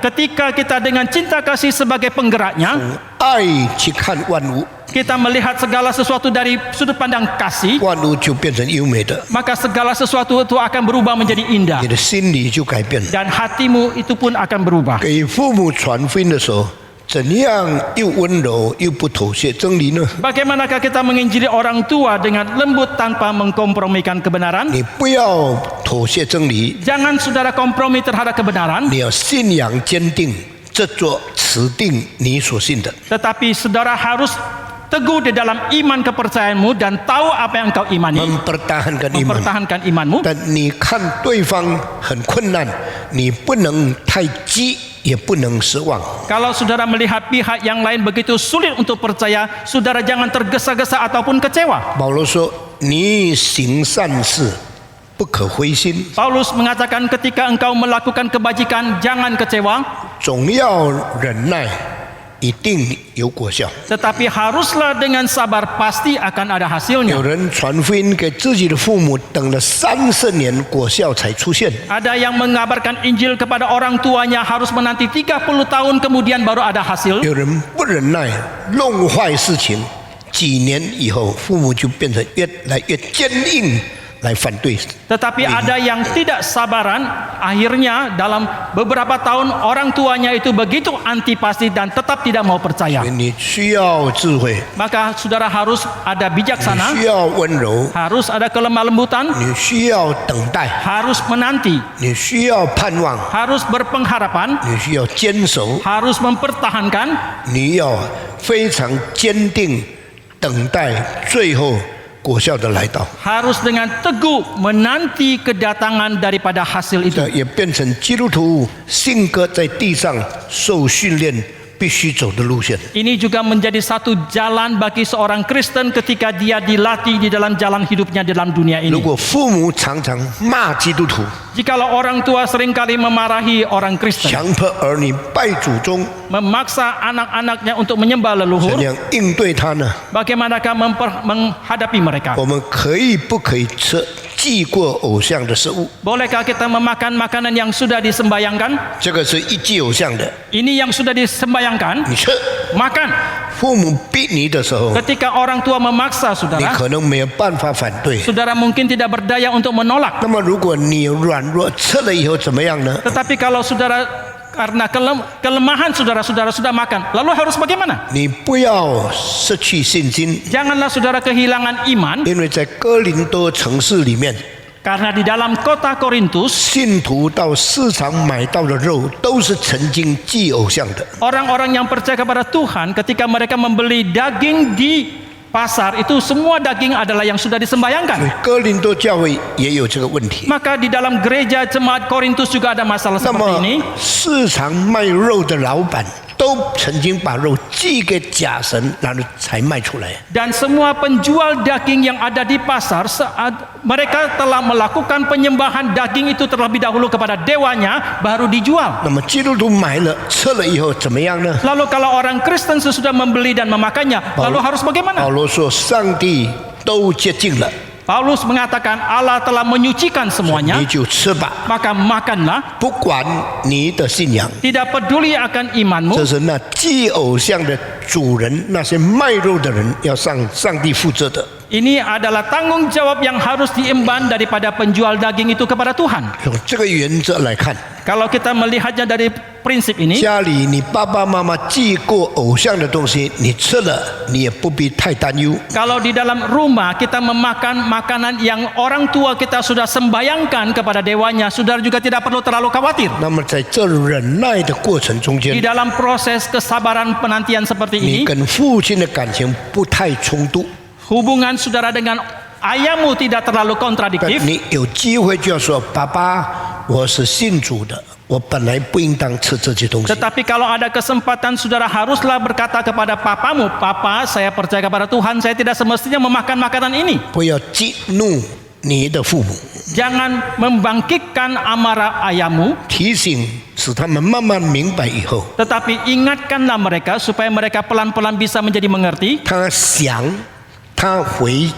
ketika kita dengan cinta kasih sebagai penggeraknya, 爱去看万物， kita melihat segala sesuatu dari sudut pandang kasih, 万物就变成优美的， maka segala sesuatu itu akan berubah menjadi indah 你的心里就改变了。 dan hatimu itu pun akan berubah. 给父母传福音的时候，怎样又温柔又不妥协真理呢？ Bagaimanakah kita menginjili orang tua dengan lembut tanpa mengkompromikan kebenaran? 你不要妥协真理， Jangan saudara kompromi terhadap kebenaran, 你要信仰坚定，这座持定你所信的。 tetapi saudara harus teguh di dalam iman kepercayaanmu dan tahu apa yang engkau imani, mempertahankan iman。 mempertahankan imanmu. 但你看对方很困难，你不能太急，也不能失望。 Kalau saudara melihat pihak yang lain begitu sulit untuk percaya, saudara jangan tergesa-gesa ataupun kecewa. 保罗说：“你行善事，不可灰心， Paulus mengatakan ketika engkau melakukan kebajikan, jangan kecewa, 总要忍耐，一定有果效。” tetapi haruslah dengan sabar, pasti akan ada 有 hasilnya. 人传福音给自己的父母，等了30年，果效才出现。 Ada yang mengabarkan Injil kepada orang tuanya harus menanti 30 tahun kemudian baru ada hasil. 有人不忍耐，弄坏事情，几年以后，父母就变成越来越坚硬来反对。 Tetapi ada yang tidak sabaran, akhirnya dalam beberapa tahun orang tuanya itu begitu antipati dan tetap tidak mau percaya. 你需要智慧， Maka saudara harus ada 你 bijaksana, 需要温柔， harus ada kelemah lembutan, 你需要等待， harus menanti, 你需要盼望， harus berpengharapan, 你需要坚守， harus mempertahankan, 你要非常坚定等待最后果效的来到。 harus dengan teguh menanti kedatangan daripada hasil itu. 这也变成基督徒性格在地上受训练必须走的路线。 Ini juga menjadi satu jalan bagi seorang Kristen ketika dia dilatih di dalam jalan hidupnya dalam dunia 如 ini. 果父母常常骂基督徒， Jikalau orang tua seringkali memarahi orang Kristen, 强迫儿女拜祖宗， memaksa anak-anaknya untuk menyembah 怎 leluhur, 样应对他呢？ bagaimanakah menghadapi mereka? 我们可以不可以吃祭过偶像的食物？ Bolehkah kita memakan makanan yang sudah disembayangkan? 这个是一祭偶像的， Ini yang sudah disembayangkan, 你吃。 makan. 父母逼你的时候， Ketika orang tua memaksa 你 saudara, 可能没有办法反对。 saudara mungkin tidak berdaya untuk menolak. 那么如果你软弱吃了以后怎么样呢？ Tetapi kalau saudara karena kelemahan saudara-saudara sudah makan. Lalu harus bagaimana? 你不要失去信心， Janganlah saudara kehilangan iman, 因为在哥林多城市里面， karena di dalam kota Korintus 信徒到市场买到的肉都是曾经祭偶像的。 orang-orang yang percaya kepada Tuhan ketika mereka membeli daging di pasar itu semua daging adalah yang sudah 所以 disembayangkan. 哥林多教会也有这个问题。 Maka di dalam gereja jemaat Korintus juga ada masalah 那 seperti 么 ini. 市场卖肉的老板都曾经把肉寄给假神，然后才卖出来。 Dan semua penjual daging yang ada di pasar mereka telah melakukan penyembahan daging itu terlebih dahulu kepada dewanya baru dijual. 那么基督徒买了吃了以后怎么样呢？ Lalu kalau orang Kristen sesudah membeli dan memakannya, lalu harus 保 bagaimana? 罗说：“上帝都洁净了， Paulus mengatakan Allah telah menyucikan semuanya, 你就吃吧， maka makanlah, 不管你的信仰。” tidak peduli akan imanmu. 这是那祭偶像的主人，那些卖肉的人要向上帝负责的。 Ini adalah tanggung jawab yang harus diemban daripada penjual daging itu kepada Tuhan. 用这个原则来看， Kalau kita melihatnya dari prinsip ini, 家里你爸爸妈妈祭过偶像的东西，你吃了，你也不必太担忧。 kalau di dalam rumah kita memakan makanan yang orang tua kita sudah sembayangkan kepada dewanya, saudara juga tidak perlu terlalu khawatir. 那么在这忍耐的过程中 Di 间， dalam proses kesabaran penantian seperti 你 ini, 跟父亲的感情不太冲突， hubungan saudara dengan ayahmu tidak terlalu 但 kontradiktif. 你有机会就要说：“爸爸，我是信主的，我本来不应当吃这些东西。” Tetapi kalau ada kesempatan saudara haruslah berkata kepada papamu, "Papa, saya percaya kepada Tuhan, saya tidak semestinya memakan makanan ini." 不要激怒你的父母， Jangan membangkitkan amarah ayahmu, 提醒使他们慢慢明白以后， tetapi ingatkanlah mereka supaya mereka pelan-pelan bisa menjadi mengerti. 他想，他回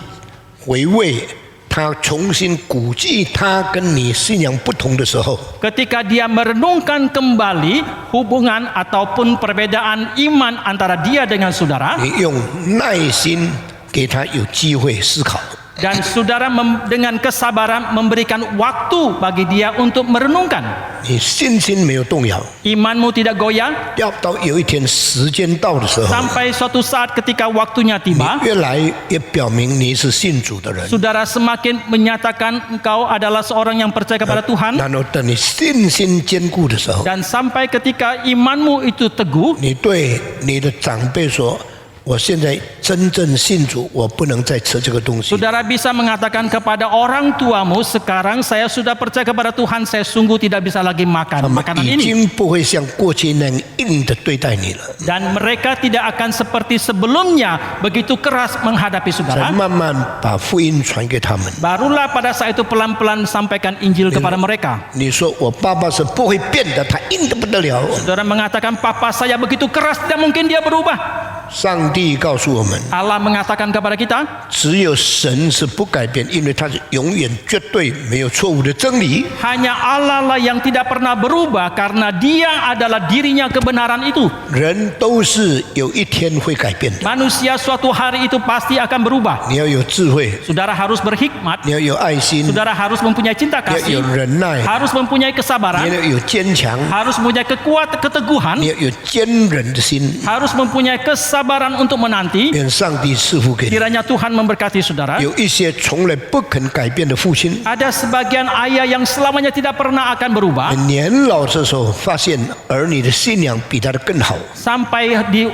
味，他重新估计他跟你信仰不同的时候， Ketika dia merenungkan kembali hubungan ataupun perbedaan iman antara dia dengan saudara, 你用耐心给他有机会思考。 dan saudara dengan kesabaran memberikan waktu bagi dia untuk merenungkan. 你信心没有动摇， Imanmu tidak goyah 要到有一天时间到的时候， sampai suatu saat ketika waktunya 你 tiba, 越来越表明你是信主的人。 saudara semakin menyatakan engkau adalah seorang yang percaya kepada Tuhan, 然后等你信心坚固的时候， dan sampai ketika imanmu itu teguh, 你对你的长辈说：“我现在真正信主，我不能再吃这个东西。” saudara bisa mengatakan kepada orang tuamu, sekarang saya sudah percaya kepada Tuhan, saya sungguh tidak bisa lagi 他 makan 们 makanan 已 ini. 经不会像过去那样硬的对待你了， Dan mereka tidak akan seperti sebelumnya begitu keras menghadapi 才 saudara. 慢慢把福音传给他们。 Barulah pada saat itu pelan-pelan sampaikan Injil kepada mereka. 你说我爸爸是不会变的，他硬得不得了。 Saudara mengatakan papa saya begitu keras, tidak mungkin dia berubah. 上帝告诉我们， Allah mengatakan kepada kita, 只有神是不改变，因为他是永远绝对没有错误的真理。 hanya Allah lah yang tidak pernah berubah karena dia adalah dirinya kebenaran itu. 人都是有一天会改变的， Manusia suatu hari itu pasti akan berubah. 你要有智慧， Saudara harus berhikmat, 你要有爱心， saudara harus mempunyai cinta 你要 kasih, 有忍耐， harus mempunyai 你 kesabaran, 要有坚强， harus mempunyai keteguhan, 你要有坚忍的心。 harus mempunyai kesabaran untuk menanti. 愿上帝赐福给你。 Kiranya Tuhan memberkati saudara. 有一些从来不肯改变的父亲， Ada sebagian ayah yang selamanya tidak pernah akan berubah, 年老的时候发现儿女的信仰比他的更好， sampai di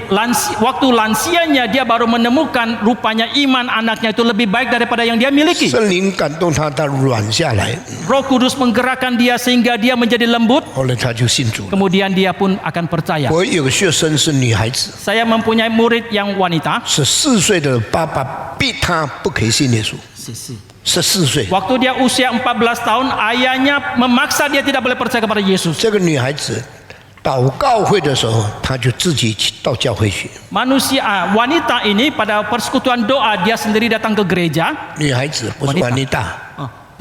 waktu lansianya dia baru menemukan rupanya iman anaknya itu lebih baik daripada yang dia miliki. 圣灵感动他，他软下来， Roh Kudus menggerakkan dia sehingga dia menjadi lembut, 后来他就信主了。 kemudian dia pun akan percaya. 我有个学生是女孩子， Saya mempunyai murid yang wanita. 14岁的爸爸逼她不可以信耶稣，14岁。 Waktu dia usia 14 tahun, ayahnya memaksa dia tidak boleh percaya kepada Yesus. 这个女孩子祷告会的时候，她就自己到教会去。 Wanita ini pada persekutuan doa dia sendiri datang ke gereja. 女孩子不是 wanita，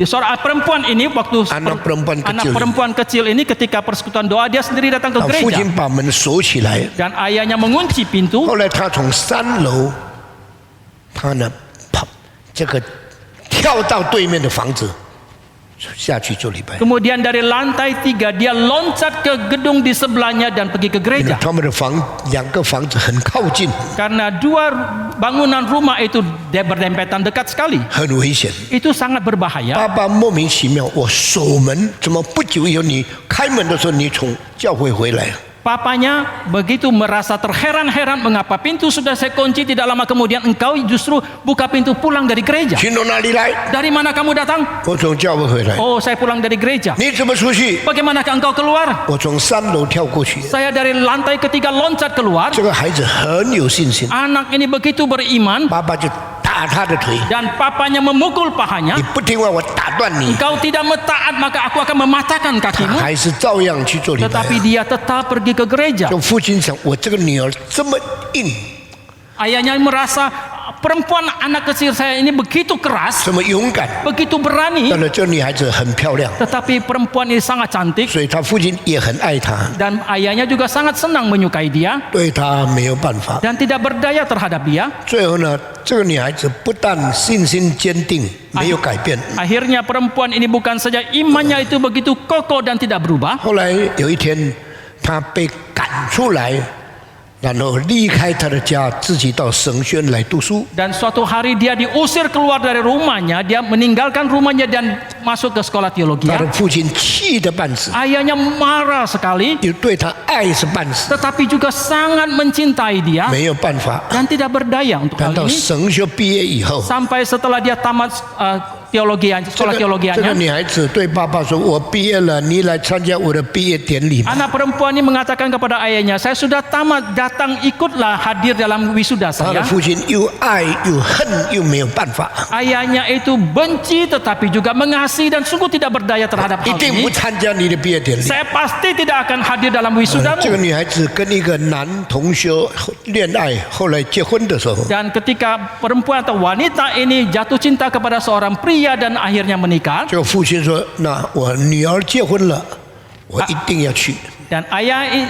Di seorang perempuan ini waktu Anak perempuan kecil ini. perempuan kecil ini ketika persekutuan doa dia sendiri datang ke 她父 gereja 亲把门锁起来， dan ayahnya mengunci pintu. 后来她从3楼，她呢跑这个跳到对面的房子下去做礼拜。 Kemudian dari lantai 3 dia loncat ke gedung di sebelahnya dan pergi ke 因为 gereja. 他们的两个房子很靠近， Karena dua bangunan rumah itu berdempetan dekat sekali. 很危险。 Itu sangat berbahaya. 爸爸莫名其妙，我守门，怎么不久以后你开门的时候你从教会回来？ Papanya begitu merasa terheran-heran mengapa pintu sudah saya kunci, tidak lama kemudian engkau justru buka pintu pulang dari gereja. 请从哪里来？ Dari mana kamu datang? 我从教会回来。 Oh, saya pulang dari gereja. 你怎么出去？ Bagaimanakah engkau keluar? 我从3楼跳过去。 Saya dari lantai ketiga loncat keluar. 这个孩子很有信心， Anak ini begitu beriman 爸爸就打他的腿， dan papanya memukul pahanya. 你不听话，我打断你。 Engkau tidak taat maka aku akan mematahkan 他 kakimu. 还是照样去做礼拜。 Tetapi dia tetap pergi ke gereja. 就父亲想，我这个女儿这么硬， Ayahnya merasa perempuan anak kecil saya ini begitu keras, 这么勇敢， begitu berani. 当然这女孩子很漂亮， Tetapi perempuan ini sangat cantik 所以他父亲也很爱她， dan ayahnya juga sangat senang menyukai dia 对她没有办法。 dan tidak berdaya terhadap dia. 最后呢，这个女孩子不但信心坚定，没有改变。 Akhirnya perempuan ini bukan saja imannya itu begitu kokoh dan tidak berubah. 后来有一天，她被赶出来，然后离开她的家，自己到神学院来读书。 Dan suatu hari dia diusir keluar dari rumahnya, dia meninggalkan rumahnya dan masuk ke sekolah teologi. 她的父亲气得半死， Ayahnya marah sekali, 又对她爱是半死， tetapi juga sangat mencintai dia 没有办法。 dan tidak berdaya untuk 等 hal 到 ini. 神学毕业以后， Sampai setelah dia tamat sekolah 这个 teologianya, 女孩子对爸爸说：“我毕业了，你来参加我的毕业典礼吧。” anak perempuan ini mengatakan kepada ayahnya, saya sudah tamat, datang ikutlah hadir dalam wisuda 他 saya. 的父亲又爱又恨又没有办法， Ayahnya itu benci tetapi juga mengasihi dan sungguh tidak berdaya terhadap 一 hal 定不 ini. 参加你的毕业典礼。 Saya pasti tidak akan hadir dalam 这个 wisudamu. 女孩子跟一个男同学恋爱，后来结婚的时候， Dan ketika perempuan atau wanita ini jatuh cinta kepada seorang pria dan akhirnya menikah, 这个父亲说：“那我女儿结婚了，我一定要去。” dan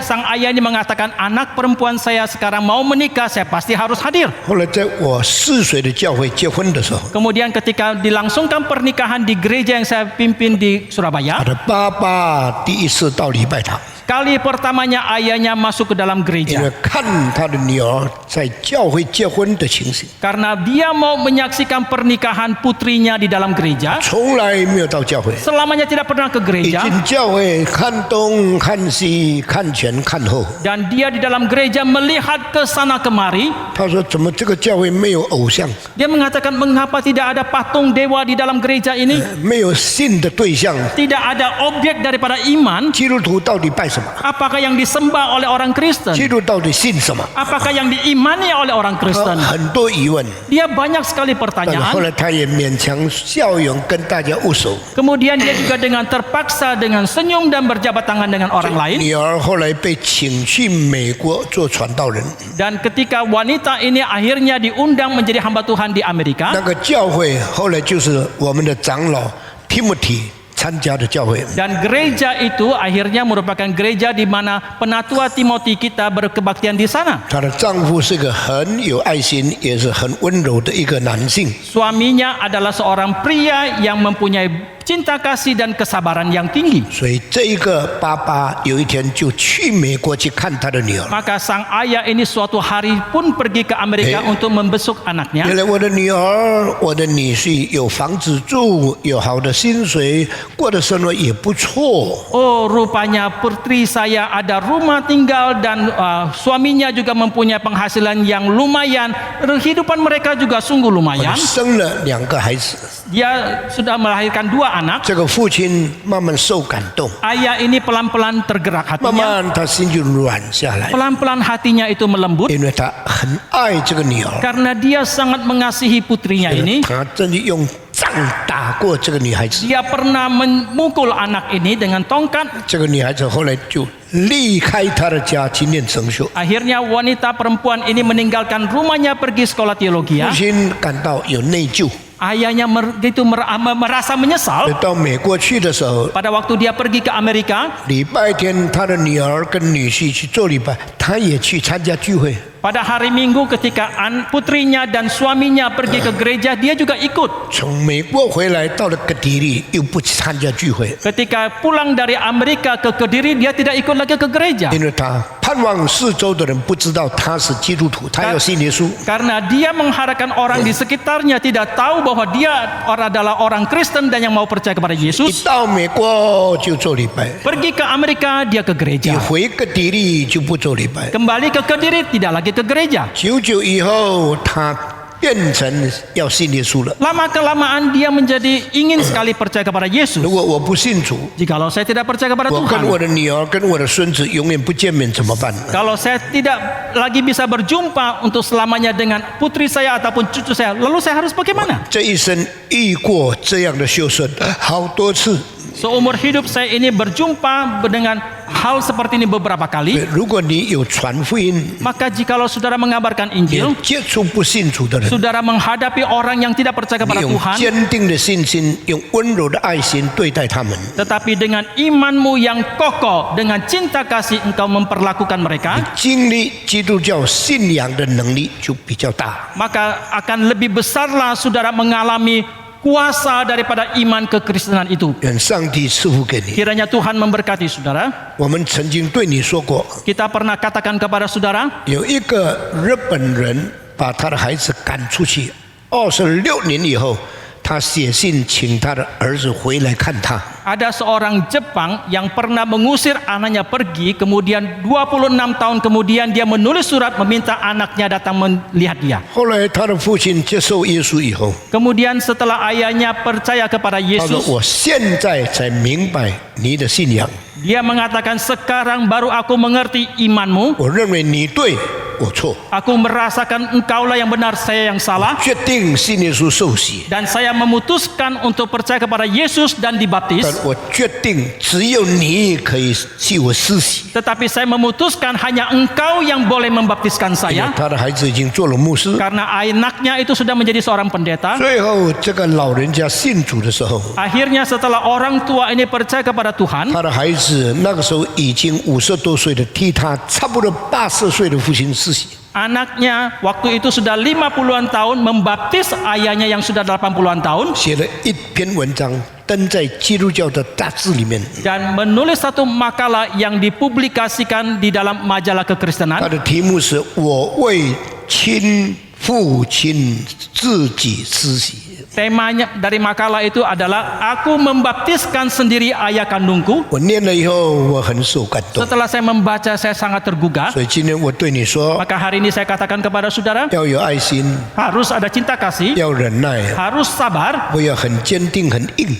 sang ayah ini mengatakan, anak perempuan saya sekarang mau menikah, saya pasti harus hadir. 后来在我4岁的教会结婚的时候， Kemudian ketika dilangsungkan pernikahan di gereja yang saya pimpin di 他 Surabaya, 的爸爸第一次到礼拜堂， kali pertamanya ayahnya masuk ke dalam 因为 gereja 看他的女儿在教会结婚的情形， karena dia mau menyaksikan pernikahan putrinya di dalam gereja. 从来没有到教会。 Selamanya tidak pernah ke 一 gereja 进教会，看东看西，看前看后。 dan dia di dalam gereja melihat ke sana kemari. 他说：“怎么这个教会没有偶像， Dia mengatakan, mengapa tidak ada patung dewa di dalam gereja ini? 没有信的对象？ Tidak ada objek daripada iman. 基督徒到底拜什么？ Apakah yang disembah oleh orang Kristen? 基督到底信什么？ Apakah yang diimani oleh orang 他 Kristen? 很多疑问。 Dia banyak sekali 但是后 pertanyaan. 来他也勉强笑容跟大家握手。 Kemudian dia juga dengan terpaksa dengan senyum dan berjabat tangan dengan orang lain. 女儿后来被请去美国做传道人， Dan ketika wanita ini akhirnya diundang menjadi hamba Tuhan di 那 Amerika, 个教会后来就是我们的长老 Timothy 参加的教会。 dan gereja itu akhirnya merupakan gereja di mana penatua Timothy kita berkebaktian di sana. 她的丈夫是个很有爱心，也是很温柔的一个男性。 Suaminya adalah seorang pria yang mempunyai cinta kasih dan kesabaran yang tinggi. 所以这一个爸爸有一天就去美国去看他的女儿。 Maka sang ayah ini suatu hari pun pergi ke Amerika untuk membesuk anaknya. 原来我的女儿、我的女婿有房子住，有好的薪水，过的生活也不错。 Oh, rupanya putri saya ada rumah tinggal dan suaminya juga mempunyai penghasilan yang lumayan. Kehidupan mereka juga sungguh 我 lumayan. 生了2个孩子， Dia sudah melahirkan 2 anak. 这个父亲慢慢受感动， Ayah ini pelan-pelan tergerak 慢 hatinya. 慢他心就软下来， Pelan-pelan hatinya itu melembut 因为他很爱这个女儿， karena dia sangat mengasihi putrinya ini. 他真的用杖打过这个女孩子。 Dia pernah memukul anak ini dengan tongkat. 这个女孩子后来就离开她的家去念神学。 Akhirnya wanita perempuan ini meninggalkan rumahnya pergi sekolah teologi. 父亲感到有内疚， Ayahnya merasa menyesal. 到美国去的时候， Pada waktu dia pergi ke Amerika, 礼拜天他的女儿跟女婿去做礼拜，他也去参加聚会。Pada hari Minggu ketika putrinya dan suaminya pergi ke gereja, dia juga ikut. 从美国回来到了格迪利，又不参加聚会， Ketika pulang dari Amerika ke Kediri, dia tidak ikut lagi ke gereja. 因为他盼望四周的人不知道他是基督徒，他要信耶稣。 Karena dia mengharapkan orang di sekitarnya tidak tahu bahwa dia adalah orang Kristen dan yang mau percaya kepada 一 Yesus. 到美国就做礼拜， Pergi ke Amerika, dia ke 一 gereja. 回格迪利就不做礼拜。 Kembali ke Kediri, tidak lagi ke gereja. 久久以后，他变成要信耶稣了。 Lama kelamaan dia menjadi ingin sekali percaya kepada Yesus. 如果我不信主， Jikalau saya tidak percaya kepada 我跟 Tuhan, 我的女儿、跟我的孙子永远不见面，怎么办？ kalau saya tidak lagi bisa berjumpa untuk selamanya dengan putri saya ataupun cucu saya, lalu saya harus bagaimana? 这一生遇过这样的修顺好多次。 Seumur hidup saya ini berjumpa dengan hal seperti ini beberapa kali. 如果你有传福音， Maka jikalau saudara mengabarkan 也 Injil, 接触不信主的人， saudara menghadapi orang yang tidak percaya 你 kepada 用 Tuhan, 坚定的信心，用温柔的爱心对待他们， tetapi dengan imanmu yang kokoh, dengan cinta kasih engkau memperlakukan mereka, 经历基督教信仰的能力就比较大。 maka akan lebih besarlah saudara mengalami kuasa daripada iman kekristenan itu. 愿上帝赐福给你。 Kiranya Tuhan memberkati saudara. 我们曾经对你说过， Kita pernah katakan kepada saudara, 有一个日本人把他的孩子赶出去，26年以后，他写信请他的儿子回来看他。 ada seorang Jepang yang pernah mengusir anaknya pergi, kemudian 26 tahun kemudian dia menulis surat meminta anaknya datang melihat dia. 后来他的父亲接受耶稣以后， Kemudian setelah ayahnya percaya kepada 他说：“ Yesus, 我现在才明白你的信仰， dia mengatakan, sekarang baru aku mengerti imanmu. 我认为你对，我错， Aku merasakan engkaulah yang benar, saya yang salah. 决定信耶稣受洗。 Dan saya memutuskan untuk percaya kepada Yesus dan 但 dibaptis. 我决定只有你可以替我施洗。 Tetapi saya memutuskan hanya engkau yang boleh membaptiskan 因为 saya. 他的孩子已经做了牧师。 Karena anaknya itu sudah menjadi seorang pendeta. 最后，这个老人家信主的时候， Akhirnya setelah orang tua ini percaya kepada Tuhan, 他的孩子那个时候已经50多岁了，替他差不多80岁的父亲施洗。 anaknya waktu itu sudah 50-an tahun membaptis ayahnya yang sudah 80-an tahun 写了一篇文章，登在基督教的杂志里面。 dan menulis satu makalah yang dipublikasikan di dalam majalah 他 kekristenan. 的题目是“我为亲父亲自己施洗 Temanya dari makalah itu adalah aku membaptiskan sendiri ayah kandungku. ”。我念了以后，我很受感动。 Setelah saya membaca, saya sangat tergugah. 所以今天我对你说， Maka hari ini saya katakan kepada saudara, 要有爱心， harus ada cinta kasih, 要忍耐， harus sabar, 不要很坚定、很硬。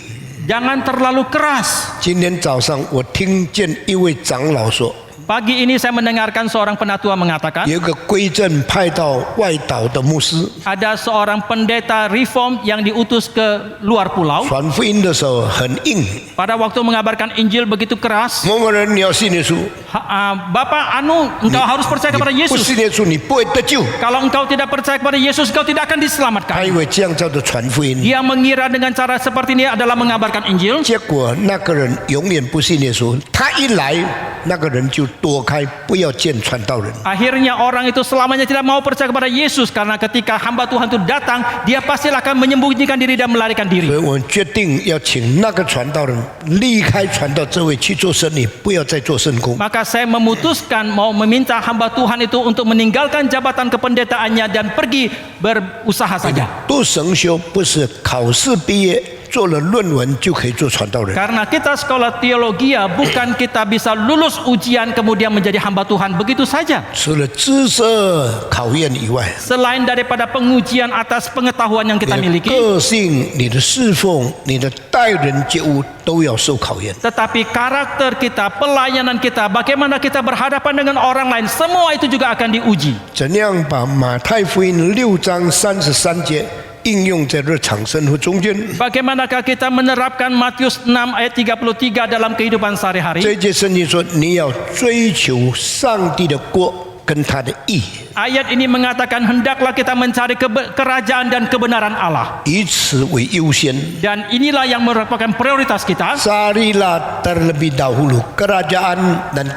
jangan terlalu keras. 今天早上我听见一位长老说， Pagi ini saya mendengarkan seorang penatua mengatakan, 有一个归正派到外岛的牧师， ada seorang pendeta reform yang diutus ke luar pulau. 传福音的时候很硬。 Pada waktu mengabarkan Injil begitu keras, 某某人，你要信耶稣， Bapak engkau harus percaya kepada 你不 Yesus. 信耶稣，你不会得救。 Kalau engkau tidak percaya kepada Yesus, engkau tidak akan 他 diselamatkan. 以为这样叫做传福音， Dia mengira dengan cara seperti ini adalah mengabarkan Injil. 结果那个人永远不信耶稣。他一来，那个人就躲开，不要见传道人。 Akhirnya orang itu selamanya tidak mau percaya kepada Yesus, karena ketika hamba Tuhan itu datang, dia pasti akan menyembunyikan diri dan melarikan 所以 diri. 我们决定要请那个传道人离开传道这位去做生意，不要再做圣工。 Maka saya memutuskan mau meminta hamba Tuhan itu untuk meninggalkan jabatan kependetaannya dan pergi berusaha saja. 读神修不是考试毕业做了论文就可以做传道人。 Karena kita sekolah teologi, bukan kita bisa lulus ujian kemudian menjadi hamba Tuhan begitu saja. 除了知识考验以外， Selain daripada pengujian atas pengetahuan yang kita 你的 miliki, 个性、你的侍奉、你的待人接物都要受考验。 tetapi karakter kita, pelayanan kita, bagaimana kita berhadapan dengan orang lain, semua itu juga akan diuji. 怎样把马太福音6章33节应用在日常生活中间？ Bagaimanakah kita menerapkan Matius 6 ayat 33 dalam kehidupan 这 sehari-hari? 节圣经说，你要追求上帝的国跟他的义， Ayat ini mengatakan hendaklah kita mencari kerajaan dan kebenaran Allah. 以此为优先。 Dan inilah yang merupakan prioritas kita. Carilah terlebih dahulu kerajaan dan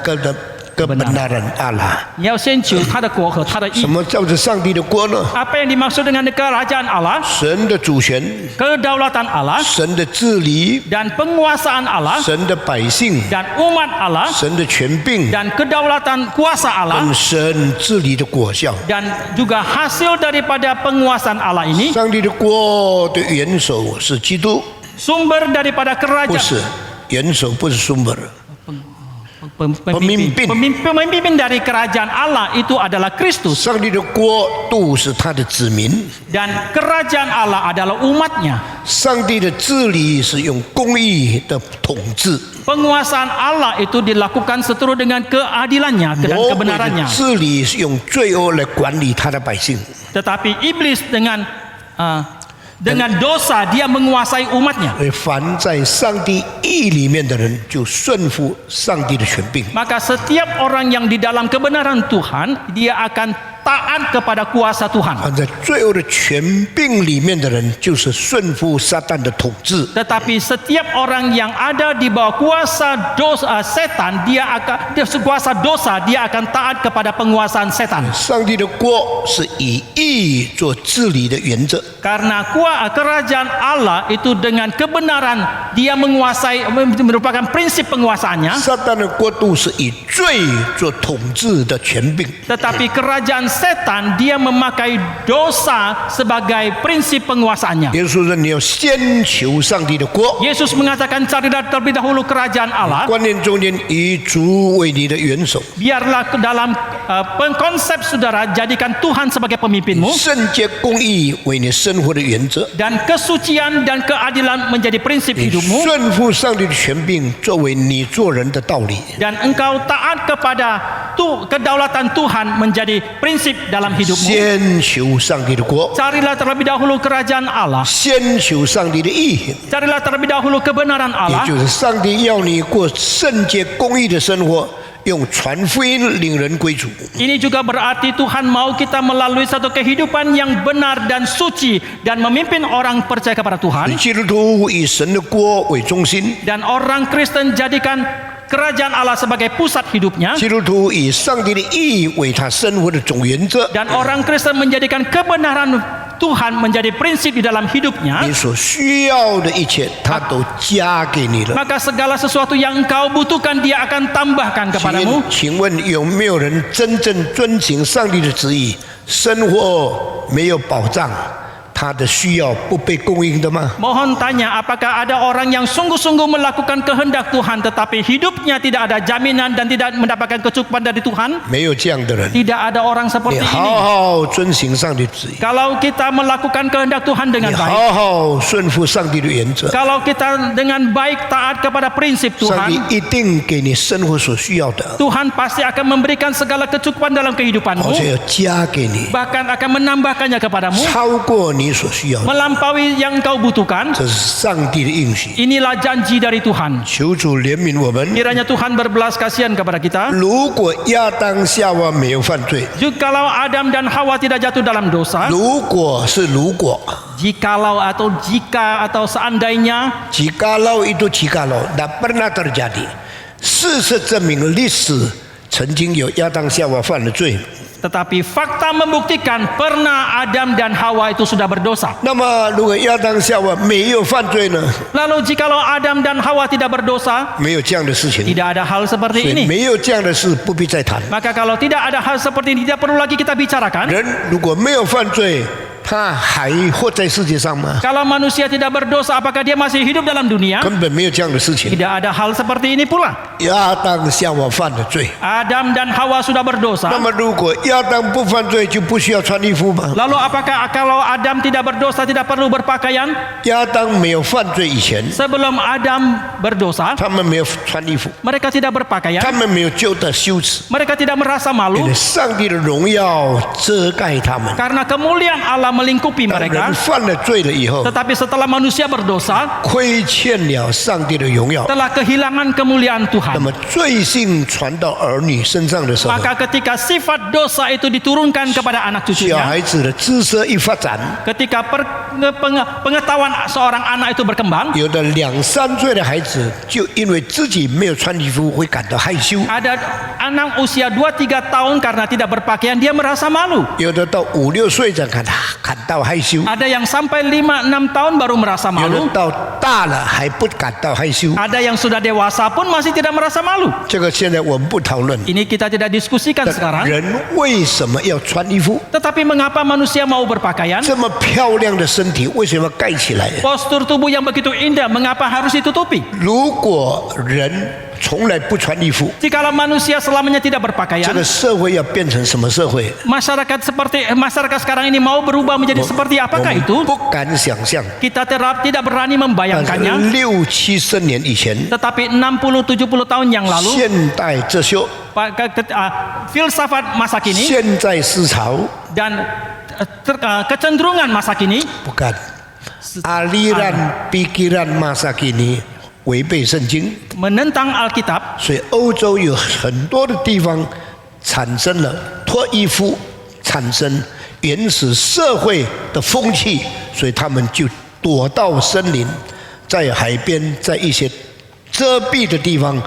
kebenaran Allah。你要先求他的国和他的义什。么叫做上帝的国呢？ Apa yang dimaksud dengan kerajaan Allah? 神的主权， Kedaulatan Allah 神的治理， dan penguasaan Allah 神的百姓， dan umat Allah 神的权柄， dan kedaulatan kuasa Allah 跟神治理的果效。 dan juga hasil daripada penguasaan Allah ini 上帝的国的元首是基督， sumber daripada 不 kerajaan 是元首，不是 sumber。 pemimpin dari kerajaan Allah itu adalah Kristus 上帝的国度是他的子民， dan kerajaan Allah adalah umatnya. 上帝的治理是用公义的统治， Penguasaan Allah itu dilakukan seturut dengan keadilannya dan 魔鬼 kebenarannya. 的治理是用罪恶来管理他的百姓。 Tetapi iblis dengan dosa dia menguasai umatnya. 所以凡在上帝义里面的人，就顺服上帝的权柄。 Maka setiap orang yang di dalam kebenaran Tuhan, dia akan taat kepada kuasa Tuhan. 凡在罪恶的权柄里面的人，就是顺服撒旦的统治。 Tetapi setiap orang yang ada di bawah kuasa setan, kuasa dosa, dia akan taat kepada penguasaan setan. 上帝的国是以义做治理的原则。 Karena kerajaan Allah itu dengan kebenaran dia menguasai, merupakan prinsip penguasaannya. 撒旦的国度是以罪做统治的权柄。 Tetapi kerajaan setan dia memakai dosa sebagai prinsip penguasaannya. 耶稣说：“你要先求上帝的国。 Yesus mengatakan carilah terlebih dahulu kerajaan Allah. 观念中间以主为你的元首， Biarlah ke dalam konsep saudara jadikan Tuhan sebagai pemimpinmu 圣洁公义为你生活的原则。 dan kesucian dan keadilan menjadi prinsip 你 hidupmu 顺服上帝的权柄，作为你做人的道理。 dan engkau taat kepada kedaulatan Tuhan menjadi prinsip dalam hidupmu. 先求上帝的国， Carilah terlebih dahulu kerajaan Allah. 先求上帝的义， Carilah terlebih dahulu kebenaran 也 Allah. 就是上帝要你过圣洁公义的生活，用传福音领人归主。 Ini juga berarti Tuhan mau kita melalui satu kehidupan yang benar dan suci dan memimpin orang percaya kepada Tuhan. 基督徒以神的国为中心， Dan orang Kristen jadikan kerajaan Allah sebagai pusat hidupnya. 基督徒以上帝的义为他生活的总原则。 Dan orang Kristen menjadikan kebenaran Tuhan menjadi prinsip di dalam hidupnya. 你所需要的一切，他都加给你了。 Maka segala sesuatu yang engkau butuhkan dia akan tambahkan kepadamu. 请问有没有人真正遵行上帝的旨意，生活没有保障，他的需要不被供应的吗？ Mohon tanya, apakah ada orang yang sungguh-sungguh melakukan kehendak Tuhan tetapi hidupnya tidak ada jaminan dan tidak mendapatkan kecukupan dari Tuhan? 没有这样的人。 Tidak ada orang 你 seperti 好 ini. 好遵行上帝的旨意， Kalau kita melakukan kehendak Tuhan 你 dengan baik, 好好顺服上帝的原则， kalau kita dengan baik taat kepada prinsip 上帝 Tuhan, 一定给你生活所需要的， Tuhan pasti akan memberikan segala kecukupan dalam 而 kehidupanmu, 且要加给你， bahkan akan menambahkannya kepadamu, 超过你所需要的。 melampaui yang kau butuhkan. 这是上帝的应许。 Inilah janji dari Tuhan. 求主怜悯我们。 Kiranya Tuhan berbelas kasihan kepada kita. 如果亚当夏娃没有犯罪， Jikalau Adam dan Hawa tidak jatuh dalam dosa, 如果是如果， jikalau atau jika atau seandainya, jikalau itu jikalau tidak pernah terjadi. 事实证明历史曾经有亚当夏娃犯了罪。 tetapi fakta membuktikan pernah Adam dan Hawa itu sudah berdosa. 那么如果亚当夏娃没有犯罪呢？ Lalu jikalau Adam dan Hawa tidak berdosa, 没有这样的事情， tidak ada hal 所 seperti 以 ini. 没有这样的事不必再谈。 Maka kalau tidak ada hal seperti ini, tidak perlu lagi kita bicarakan. 人如果没有犯罪，他还活在世界上吗？ Kalau manusia tidak berdosa, apakah dia masih hidup dalam dunia? 根本没有这样的事情。 Tidak ada hal seperti ini pula. 亚当夏娃犯了罪， Adam dan Hawa sudah 那 berdosa. 么如果亚当不犯罪，就不需要穿衣服吗？ Lalu apakah kalau Adam tidak berdosa tidak perlu berpakaian? 亚当没有犯罪以前， Sebelum Adam berdosa, 他们没有穿衣服， mereka tidak berpakaian. 他们没有觉得羞耻， Mereka tidak merasa 因 malu 为上帝的荣耀遮盖他们。 karena kemuliaan Allah telah melingkupi 当 mereka. 人犯了罪了以后， Tetapi setelah manusia berdosa, 亏欠了上帝的荣耀。 telah kehilangan kemuliaan 那 Tuhan. 么罪性传到儿女身上的时候， Maka ketika sifat dosa itu diturunkan kepada anak 小 cucunya, 孩子的知识一发展， ketika pengetahuan seorang anak itu berkembang, 有的2、3岁的孩子就因为自己没有穿衣服会感到害羞， ada anak usia 2-3 tahun karena tidak berpakaian dia merasa malu. 有的到5、6岁才感到害羞， Ada yang sampai 5-6 tahun baru merasa 有的 malu. 到大了还不感到害羞。 Ada yang sudah dewasa pun masih tidak merasa malu. 这个现在我们不讨论。 Ini kita tidak diskusikan sekarang. 人为什么要穿衣服？ Tetapi mengapa manusia mau berpakaian? 这么漂亮的身体为什么要盖起来？ Postur tubuh yang begitu indah, mengapa harus ditutupi? 如果人从来不穿衣服， Jikalau manusia selamanya tidak 这 berpakaian, 个社会要变成什么社会？ masyarakat sekarang ini mau berubah menjadi seperti 我 apakah 们 itu? 不敢想象。 Kita tidak berani 但是 membayangkannya. 6、7、10年以前， Tetapi 60-70 tahun yang lalu, 现代哲学、 filsafat masa kini 现在思潮 dan kecenderungan masa kini, 不敢。aliran pikiran masa kini 违背圣经， menentang Alkitab, 所以欧洲有很多的地方产生了脱衣服，产生原始社会的风气，所以他们就躲到森林，在海边，在一些遮蔽的地方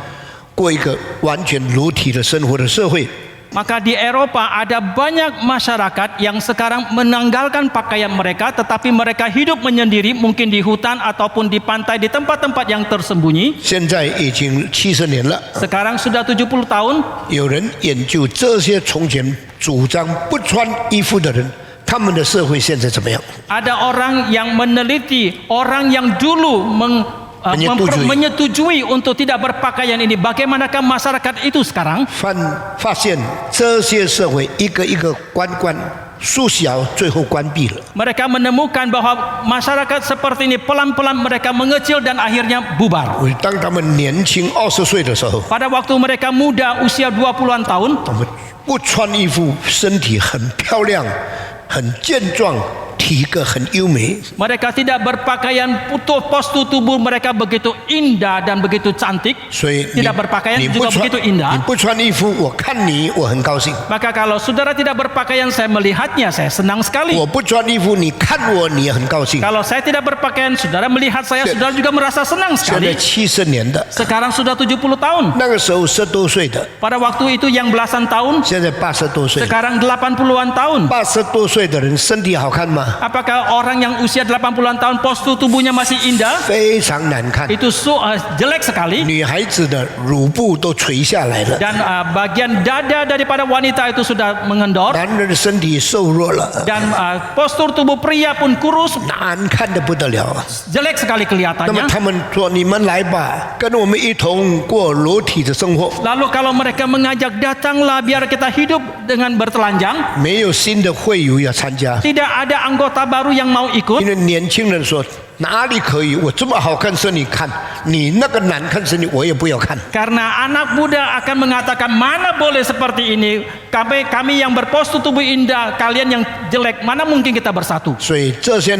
过一个完全裸体的生活的社会。 maka di Eropa ada banyak masyarakat yang sekarang menanggalkan pakaian mereka, tetapi mereka hidup menyendiri, mungkin di hutan ataupun di pantai, di tempat-tempat yang tersembunyi. 现在已经70年了， Sekarang sudah 70 tahun. 有人研究这些从前主张不穿衣服的人，他们的社会现在怎么样？ Ada orang yang meneliti orang yang dulu menyetujui untuk tidak berpakaian ini. Bagaimanakah masyarakat itu sekarang? 发现这些社会一个一个关缩小，最后关闭了。 Mereka menemukan bahwa masyarakat seperti ini pelan-pelan mereka mengecil dan akhirnya bubar. 当他们年轻20岁的时候， Pada waktu mereka muda usia 20-an tahun, 他们不穿衣服，身体很漂亮，很健壮，体格很优美。 mereka tidak berpakaian, postur tubuh mereka begitu indah dan begitu cantik. 所以 Tidak berpakaian 你 juga 不穿 begitu indah. 你不穿衣服，我看你我很高兴； Maka kalau saudara tidak berpakaian, saya melihatnya, saya senang sekali. 我不穿衣服，你看我你也很高兴。 Kalau saya tidak berpakaian, saudara melihat saya, saudara juga merasa senang 现在 sekali. 70年的， Sekarang sudah 70 tahun. 那个时候10多岁的， Pada waktu itu yang belasan tahun, 现在80多岁。 sekarang 80-an tahun. 80多岁的人身体好看吗？ Apakah orang yang usia 80-an tahun postur tubuhnya masih indah? 非常难看。 Itu jelek sekali. 女孩子的乳部都垂下来了， Dan bagian dada daripada wanita itu sudah mengendor. 男人的身体瘦弱了， Dan postur tubuh pria pun kurus, 难看的不得了。 jelek sekali 那么 kelihatannya. 他们说：“你们来吧，跟我们一同过裸体的生活。 Lalu kalau mereka mengajak, datanglah biar kita hidup dengan bertelanjang. ”没有新的会友要参加， Tidak ada anggota baru yang mau 因 ikut. 为年轻人说：“哪里可以？我这么好看身体看，你那个难看身体我也不要看。 Karena anak muda akan mengatakan, mana boleh seperti ini. Kami yang berpostur tubuh indah, kalian yang jelek, mana mungkin kita bersatu. ”所以这些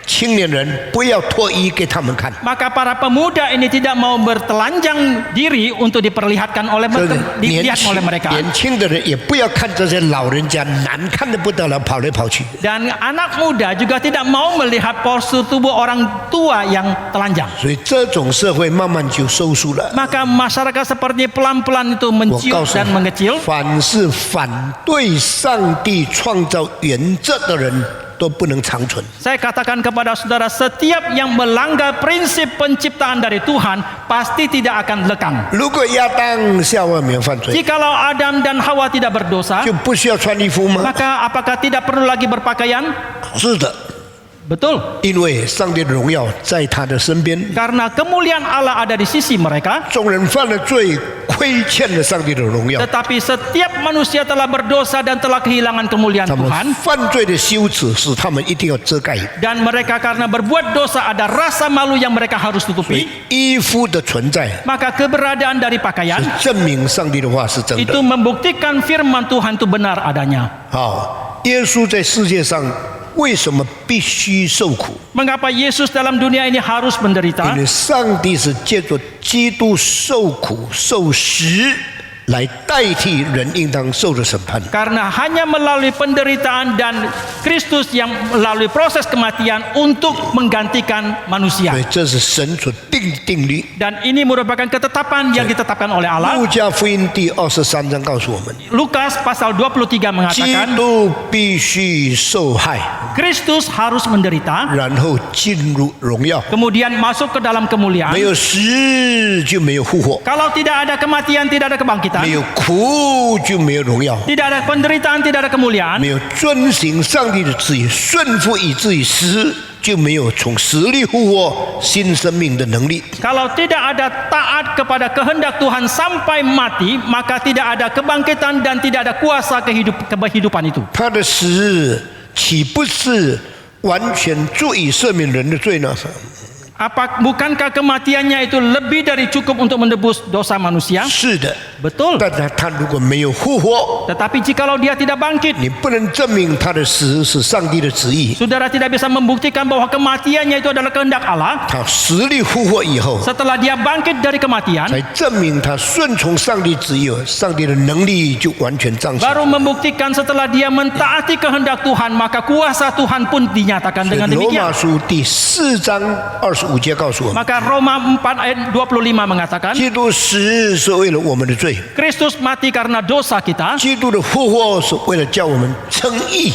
青年人不要脱衣给他们看。 Maka para pemuda ini tidak mau bertelanjang diri untuk diperlihatkan oleh 这个 dilihat oleh mereka. 年轻的人也不要看这些老人家难看的不得了，跑来跑去。 Dan anak muda juga tidak mau melihat postur tubuh orang tua yang telanjang. 所以这种社会慢慢就收缩了。 Maka masyarakat seperti pelan-pelan itu 我 menciut 告诉 dan 你， mengecil. 凡是反对上帝创造原则的人都不能长存。 Saya katakan kepada saudara, setiap yang melanggar prinsip penciptaan dari Tuhan pasti tidak akan lekang. 如果亚当夏娃没有犯罪， Jikalau Adam dan Hawa tidak berdosa, 就不需要穿衣服吗？ maka apakah tidak perlu lagi berpakaian? 是的， Betul. 因为上帝的荣耀在他的身边。 Karena kemuliaan Allah ada di sisi mereka. 众人犯了罪，亏欠了上帝的荣耀。 Tetapi setiap manusia telah berdosa dan telah kehilangan kemuliaan 他们 Tuhan. 犯罪的羞耻使他们一定要遮盖。 Dan mereka karena berbuat dosa ada rasa malu yang mereka harus 所以 tutupi. 衣服的存在 Maka keberadaan dari pakaian 是证明上帝的话是真 itu 的。 membuktikan firman Tuhan itu benar adanya. 好，耶稣在世界上为什么必须受苦？ Mengapa Yesus dalam dunia ini harus 因 menderita? 为上帝是借着基督受苦受死来代替人应当受的审判。 Karena hanya melalui penderitaan dan Kristus yang melalui proses kematian untuk menggantikan 所 manusia. 以这是神所定的定律。 Dan ini merupakan ketetapan yang ditetapkan oleh Allah. 路加福音第23章告诉我们， Lukas pasal 23基 mengatakan 督必须受害， Kristus harus menderita, 然后进入荣耀。 kemudian masuk ke dalam 没 kemuliaan. 有死就没有复活， Kalau tidak ada kematian, tidak ada 没 kebangkitan. 有苦就没有荣耀， Tidak ada penderitaan, tidak ada kemuliaan. 没有遵行上帝的旨意，顺服以至于死，就没有从死里复活新生命的能力。 Kalau tidak ada taat kepada kehendak Tuhan sampai mati, maka tidak ada kebangkitan dan tidak ada kuasa kehidupan itu. 他的死岂不是完全足以赦免人的罪呢？ Bukankah kematiannya itu lebih dari cukup untuk menebus dosa manusia? 是的， Betul. 但他如果没有复活， Tetapi jikalau dia tidak bangkit, 你不能证明他的死是上帝的旨意。 saudara tidak bisa membuktikan bahwa kematiannya itu adalah kehendak Allah. 他死里复活以后， Setelah dia bangkit dari kematian, 才证明他顺从上帝旨意，上帝的能力就完全彰显。 baru membuktikan setelah dia mentaati kehendak Tuhan, maka kuasa Tuhan pun dinyatakan 所以 dengan 罗马 demikian. 书第4章25节告诉我们， Maka Roma 4 ayat 25 mengatakan, 基督死是为了我们的罪， Kristus mati karena dosa kita. 基督的复活是为了叫我们称义。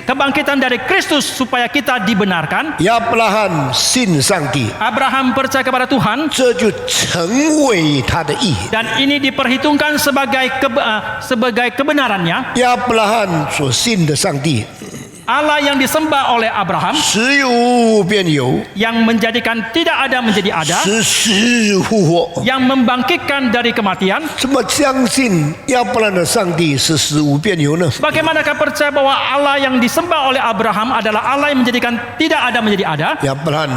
Kebangkitan dari Kristus supaya kita dibenarkan. 亚伯拉罕信上帝， Abraham percaya kepada Tuhan 这就成为他的义。 dan ini diperhitungkan sebagai kebenarannya. 亚伯拉罕所信的上帝， Allah yang disembah oleh Abraham 使有变有， yang menjadikan tidak ada menjadi ada, 使死复活。 yang membangkitkan dari kematian. 怎么相信亚伯拉罕的上帝是使无变有呢？ Bagaimanakah percaya bahwa Allah yang disembah oleh Abraham adalah Allah yang menjadikan tidak ada menjadi ada? 亚伯拉罕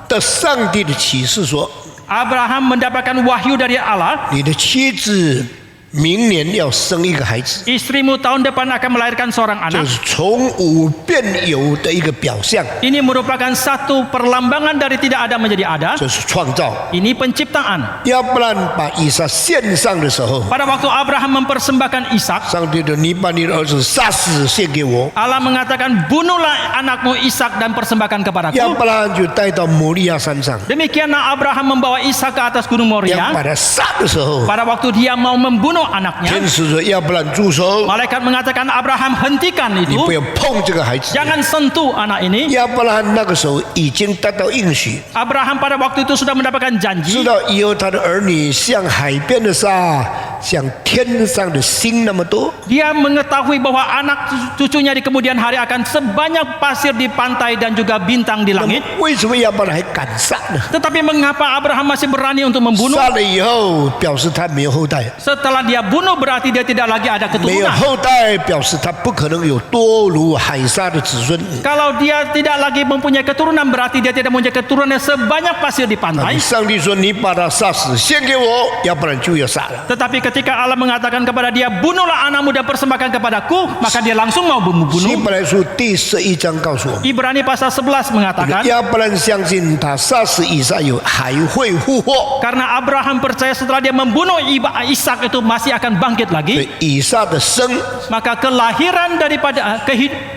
的上帝的启示说， Abraham mendapatkan wahyu dari Allah, 你的妻子明年要生一个孩子， istrimu tahun depan akan melahirkan seorang 就 anak. 是从无变有的一个表象， Ini merupakan satu perlambangan dari tidak ada menjadi ada. 这是创造。 Ini penciptaan. 亚伯拉罕把以撒献上的时候， Pada waktu Abraham mempersembahkan Ishak, 上帝的你把你的儿子杀死献给我， Allah mengatakan, bunuhlah anakmu Ishak dan persembahkan 亚 kepadaku. 伯拉罕就带到摩利亚山上， Demikianlah Abraham membawa Ishak ke atas gunung 要 Moria. 把他杀的时候， Pada waktu dia mau membunuh anaknya, 天使说亚伯拉罕住手， malaikat mengatakan, Abraham hentikan 你 itu, 不要碰这个孩子。 jangan sentuh anak ini. 亚伯拉罕那个时候已经得到应许， Abraham pada waktu itu sudah mendapatkan 知 janji. 道以后他的儿女像海边的沙，像天上的星那么多。 Dia mengetahui bahwa anak cucunya di kemudian hari akan sebanyak pasir di pantai dan juga bintang di 那么 langit. 为什么亚伯拉罕还敢杀呢？ Tetapi mengapa Abraham masih berani untuk membunuh? 杀了以后表示他没有后代， Setelah dia bunuh berarti dia tidak lagi ada 没有 keturunan. 后代表示他不可能有多如海沙的子孙。 Kalau dia tidak lagi mempunyai keturunan berarti dia tidak mempunyai keturunan sebanyak pasir di 那 pantai. 上帝说你把他杀死，献给我，要不然就要杀了。 Tetapi ketika Allah mengatakan kepada dia, bunuhlah anakmu dan persembahkan kepadaku, maka dia langsung mau 希 membunuh. 伯来书第11章告诉我们， Ibrani pasal 11 mengatakan, 亚伯兰相信他杀死以撒有还会复活， karena Abraham percaya setelah dia membunuh Ishak itu masih akan bangkit 对 lagi, 以撒的生 maka kelahiran daripada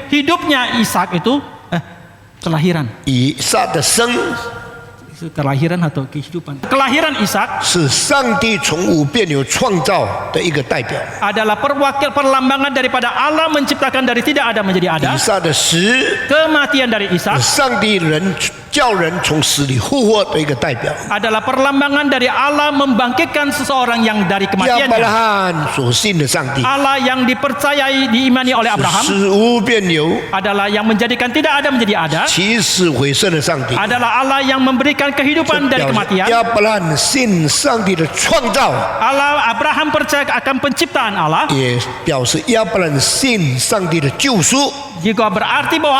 hidupnya Ishak itu kelahiran 以撒的生 kelahiran atau kehidupan. Kelahiran Ishak 是上帝从无变有创造的一个代表。 adalah perlambangan daripada Allah menciptakan dari tidak ada menjadi ada. 以撒的死， Kematian dari Ishak 上帝叫人从死里复活的一个代表。 adalah perlambangan dari Allah membangkitkan seseorang yang dari 亚伯拉 kematiannya. 罕所信的上帝 Allah yang dipercayai, diimani oleh Abraham 是无变有、 adalah yang menjadikan tidak ada menjadi ada. 起死回生的上帝。 Adalah Allah yang memberikan kehidupan dari 表示 kematian. 亚伯拉罕信上帝的创造， Allah Abraham percaya akan penciptaan Allah 也表示亚伯拉罕信上帝的救赎。juga berarti bahwa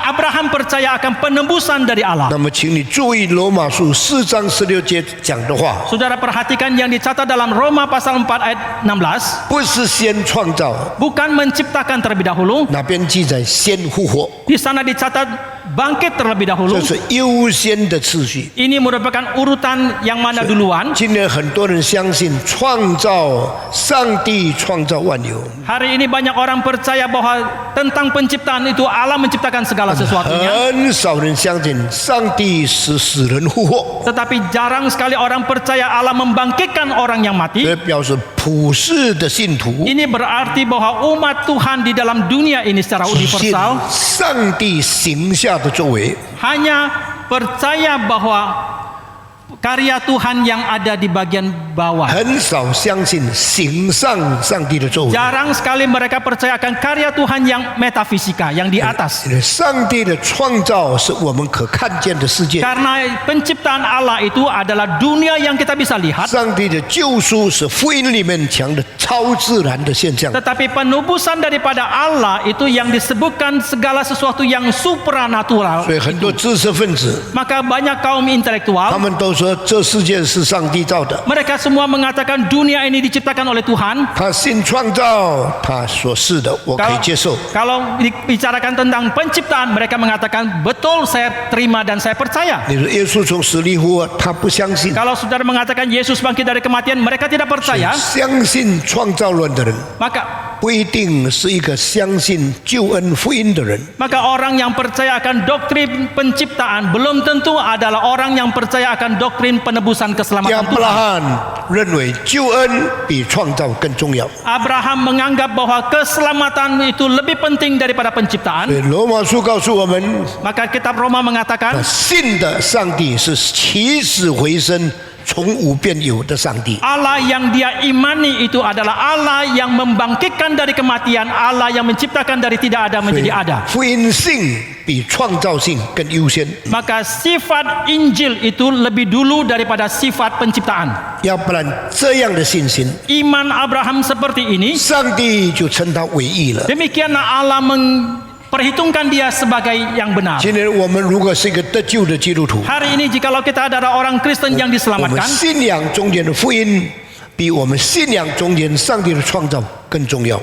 Abraham percaya akan penebusan dari Allah. 那么，请你注意罗马书4章16节讲的话， Saudara perhatikan yang dicatat dalam Roma pasal 4 ayat 16, 不是先创造， bukan menciptakan terlebih dahulu. 哪边记载先复活？ Di sana dicatat bangkit terlebih dahulu. 这是优先的次序。 Ini merupakan urutan yang mana duluan. 今天很多人相信创造，上帝创造万有， Hari ini banyak orang percaya bahwa tentang penciptaan itu Allah menciptakan segala sesuatunya. 很少人相信上帝使死人复活。 Tetapi jarang sekali orang percaya Allah membangkitkan orang yang mati. 这表示普世的信徒 Ini berarti bahwa umat Tuhan di dalam dunia ini secara 只信 universal 上帝行下的作为， hanya percaya bahwa karya Tuhan yang ada di bagian bawah. 很少相信行上上帝的作为。 Jarang sekali mereka percaya akan karya Tuhan yang metafisika, yang di atas. 因为上帝的创造是我们可看见的世界， Karena penciptaan Allah itu adalah dunia yang kita bisa lihat. 上帝的救赎是福音里面讲的超自然的现象。 Tetapi penebusan daripada Allah itu yang disebutkan segala sesuatu yang supranatural. 所以很多知识分子， Maka banyak kaum 他 intelektual 们都说这世界是上帝造的。 mereka semua mengatakan dunia ini diciptakan oleh Tuhan. 他信创造，他所是的，我可以接受。 Kalau dibicarakan tentang penciptaan, mereka mengatakan betul, saya terima dan saya percaya. 你说耶稣从死里复活，他不相信。 Kalau saudara mengatakan Yesus bangkit dari kematian, mereka tidak percaya. 相信创造论的人， Maka 不一定是一个相信救恩福音的人。 orang yang percaya akan doktrin penciptaan belum tentu adalah orang yang percaya akan doktrin penebusan 亚 keselamatan 伯拉 Tuhan. 罕认为救恩比创造更重要。 Abraham menganggap bahwa keselamatan itu lebih penting daripada 所 penciptaan. 以罗马书告诉我们， Maka kitab Roma mengatakan 信的上帝是起死回生、从无变有的上帝。 Allah yang dia imani itu adalah Allah yang membangkitkan dari kematian, Allah yang menciptakan dari tidak ada 所以 menjadi ada. 福音性比创造性更优先。 Maka sifat Injil itu lebih dulu daripada sifat penciptaan. 要不然这样的信心， Iman Abraham seperti ini, 上帝就称他为义了。 demikianlah Allah memperhitungkan dia sebagai yang benar. 今天我们如果是一个得救的基督徒， Hari ini jikalau kita adalah orang Kristen yang 我们 diselamatkan, 信仰中间的福音，比我们信仰中间上帝的创造更重要。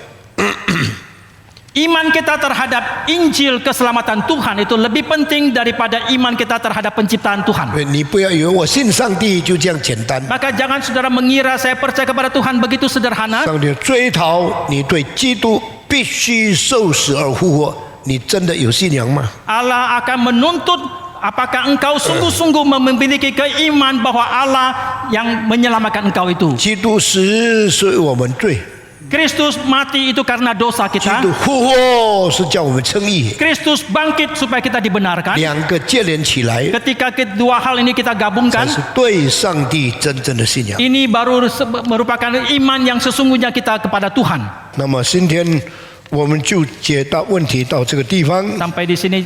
iman kita terhadap Injil keselamatan Tuhan itu lebih penting daripada iman kita terhadap penciptaan Tuhan. 你不要以为我信上帝就这样简单。 Maka jangan saudara mengira saya percaya kepada Tuhan begitu sederhana. 上帝追讨你对基督必须受死而复活，你真的有信仰吗？ Allah akan menuntut apakah engkau sungguh-sungguh memiliki keiman bahwa Allah yang menyelamatkan engkau itu. 基督死是为我们罪， Kristus mati itu karena dosa 基 kita. 督复活是叫我们称义。 Kristus bangkit supaya kita dibenarkan. 两个接连起来， Ketika kedua hal ini kita 才 gabungkan, 是对上帝真正的信仰。 ini baru merupakan iman yang sesungguhnya kita kepada Tuhan. 那么今天我们就解答问题到这个地方， Sampai di sini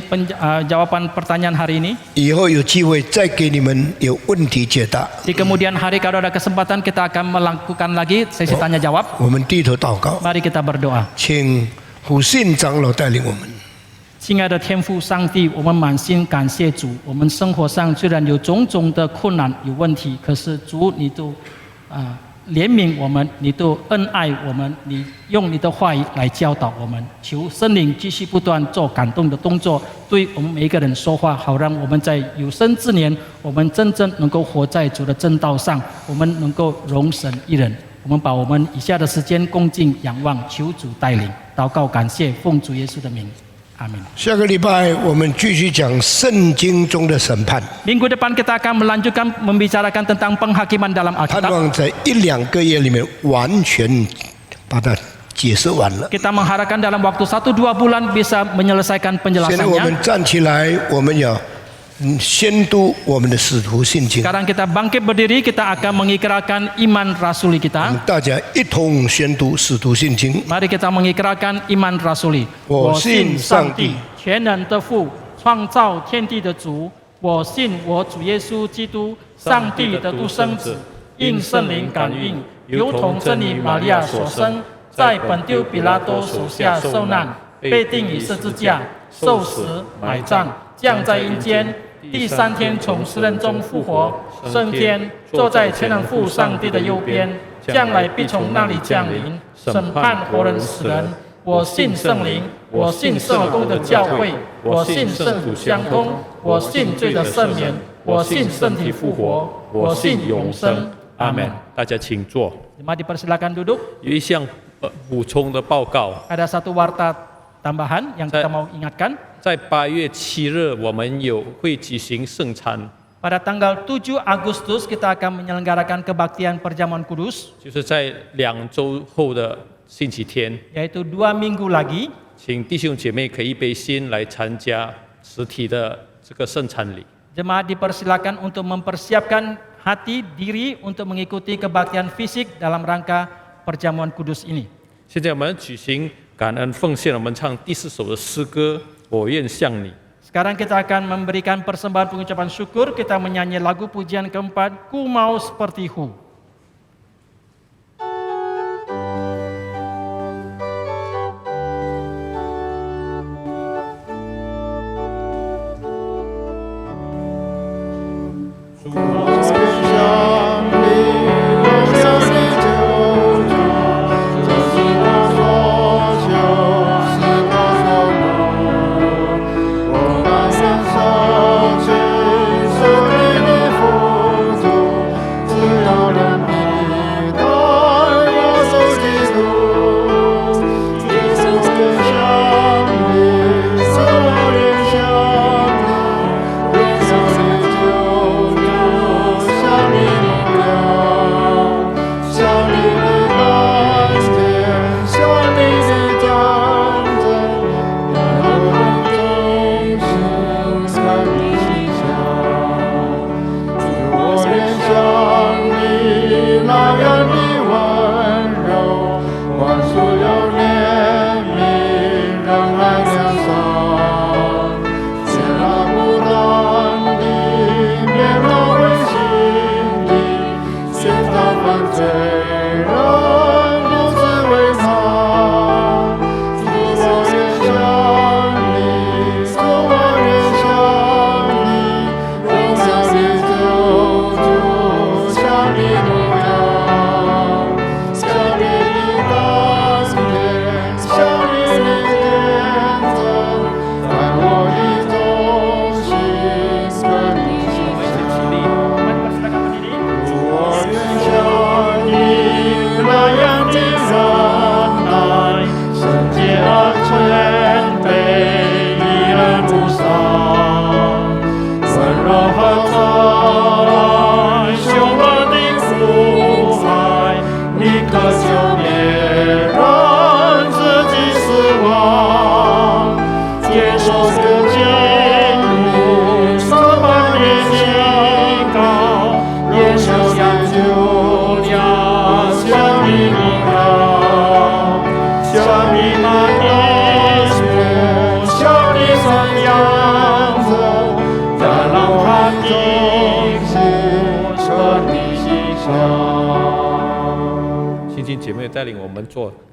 jawaban pertanyaan hari ini. 以后有机会再给你们有问题解答。 Di kemudian hari kalau ada kesempatan kita akan melakukan lagi sesi tanya jawab. 我们低头祷告， Mari kita berdoa. 请胡信长老带领我们。 亲爱的天父上帝，我们满心感谢主。我们生活上虽然有种种的困难、有问题，可是主你都怜悯我们，你都恩爱我们，你用你的话语来教导我们。求圣灵继续不断做感动的动作，对我们每一个人说话，好让我们在有生之年，我们真正能够活在主的正道上，我们能够容神一人。我们把我们以下的时间恭敬仰望，求主带领，祷告感谢，奉主耶稣的名。Amin. 下个礼拜我们继续讲圣经中的审判， Minggu depan kita akan melanjutkan membicarakan tentang penghakiman dalam 盼 Alkitab. 望在1-2个月里面完全把它解释完了。 Kita mengharapkan dalam waktu 1-2 bulan bisa menyelesaikan 现在我们 penjelasannya. 站起来，我们要宣读我们的使徒信经， Sekarang kita bangkit berdiri, kita akan mengikrarkan iman rasuli 我们 kita. 大家一同宣读使徒信经。 Mari kita mengikrarkan iman rasuli. 我信上帝，全能的父，创造天地的主。我信我主耶稣基督，上帝的独生子，应圣灵感孕，由童真理玛利亚所生，在本丢比拉多手下受难，被钉以十字架，受死、埋葬，降在阴间，第3天从死人中复活，升天，坐在全能父上帝的右边，将来必从那里降临，审判活人死人。我信圣灵，我信圣公的教会，我信圣徒相通，我信罪的赦免，我信身体复活，我信永生。阿门。大家请坐。 Jemaat dipersilakan duduk. 有一项补充的报告， Ada satu warta tambahan yang kita mau ingatkan. 在8月7日我们会举行圣餐， Pada tanggal 7 Agustus kita akan menyelenggarakan kebaktian perjamuan kudus, 就是在2周后的星期天， yaitu 2 minggu lagi. 请弟兄姐妹可以备心来参加实体的这个圣餐礼。 Jemaat dipersilakan untuk mempersiapkan hati diri untuk mengikuti kebaktian fisik dalam rangka perjamuan kudus ini. 现在我们举行感恩奉献，我们唱第4首的诗歌《我愿向你》。 Sekarang kita akan memberikan persembahan pengucapan syukur. Kita menyanyi lagu pujian keempat, Ku Mau Seperti-Hu.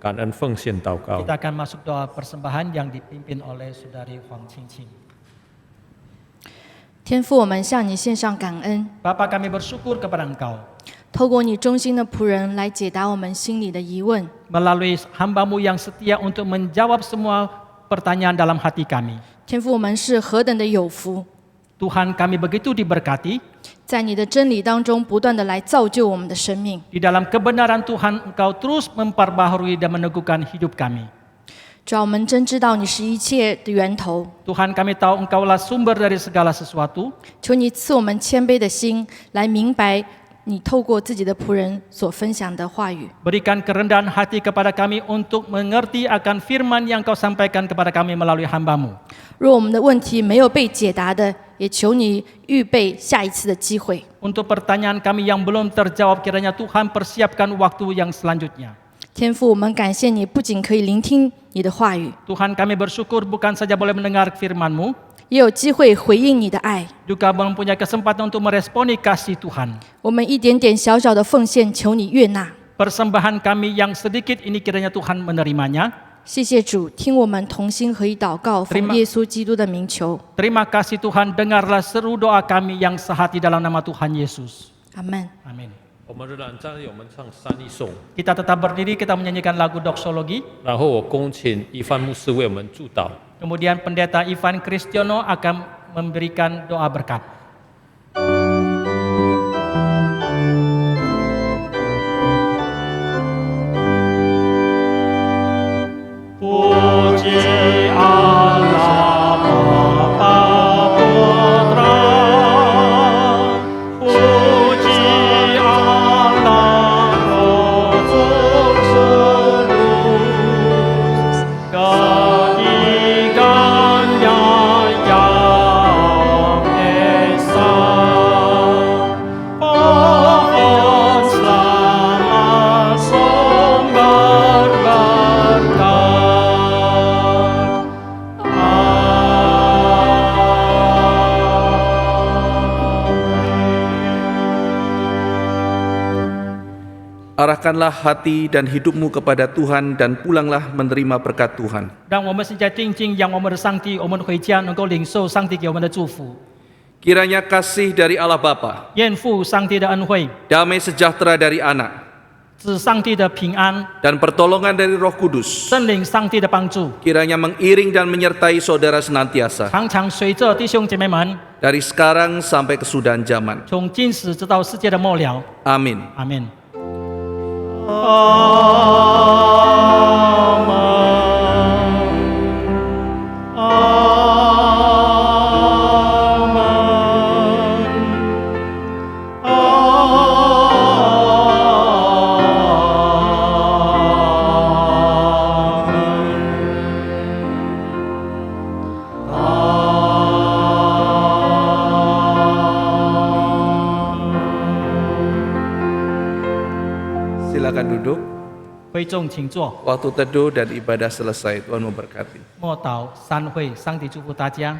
感恩奉献祷告。 Kita akan masuk doa persembahan yang dipimpin oleh Saudari Huang Qingqing. 天父，我们向你献上感恩， Bapa, kami bersyukur kepada Engkau 透过你忠心的仆人来解答我们心里的疑问。 melalui hamba-Mu yang setia untuk menjawab semua pertanyaan dalam hati kami. 天父，我们是何等的有福， Tuhan, kami begitu diberkati 在你的真理当中不断的来造就我们的生命。 di dalam kebenaran Tuhan. Engkau terus memperbaharui dan meneguhkan hidup kami. 主要我们真知道你是一切的源头， Tuhan, kami tahu Engkaulah sumber dari segala sesuatu. 求你赐我们谦卑的心，来明白你透过自己的仆人所分享的话语。 Berikan kerendahan hati kepada kami untuk mengerti akan firman yang Kau sampaikan kepada kami melalui hamba-Mu. 若我们的问题没有被解答的，也求你预备下一次的机会。 Untuk pertanyaan kami yang belum terjawab, kiranya Tuhan persiapkan waktu yang selanjutnya. 天父，我们感谢你，不仅可以聆听你的话语， Tuhan, kami bersyukur bukan saja boleh mendengar firman-Mu, 也有机会回应你的爱。 juga mempunyai kesempatan untuk meresponi kasih Tuhan. 我们一点点小小的奉献，求你悦纳。 Persembahan kami yang sedikit ini kiranya Tuhan menerimanya. 谢谢主，听我们同心合意祷告，奉 Terima- 耶稣基督的名求， Terima kasih Tuhan, dengarlah seru doa kami yang sehati dalam nama Tuhan Yesus. 阿门。 Amin. 我们仍然站立，我们唱三一颂， Kita tetap berdiri, kita menyanyikan lagu doksologi. 然后我恭请一帆牧师为我们祝祷。 Kemudian pendeta Ivan Kristiono akan memberikan doa berkat. Puji Allah Bapa Putra, puji Allah Roh Kudus, ketiganya yang esa. Pohon selamat sumber berkat. Arahkanlah hati dan hidupmu kepada Tuhan dan pulanglah menerima berkat Tuhan. 让我们现在静静，让我们的上帝，我们回家能够领受上帝给我们的祝福。 Kiranya kasih dari Allah Bapa, 愿父上帝的恩惠， damai sejahtera dari Anak, 指上帝的平安， dan pertolongan dari Roh Kudus 圣灵上帝的帮助， kiranya mengiring dan menyertai saudara senantiasa 常常随着弟兄姐妹们， dari sekarang sampai kesudahan zaman. 从今时直到世界的末了。 Amin. 阿门。Silakan duduk. 会众请坐， Waktu teduh dan ibadah selesai. Tuhan memberkati. 默祷散会，上帝祝福大家。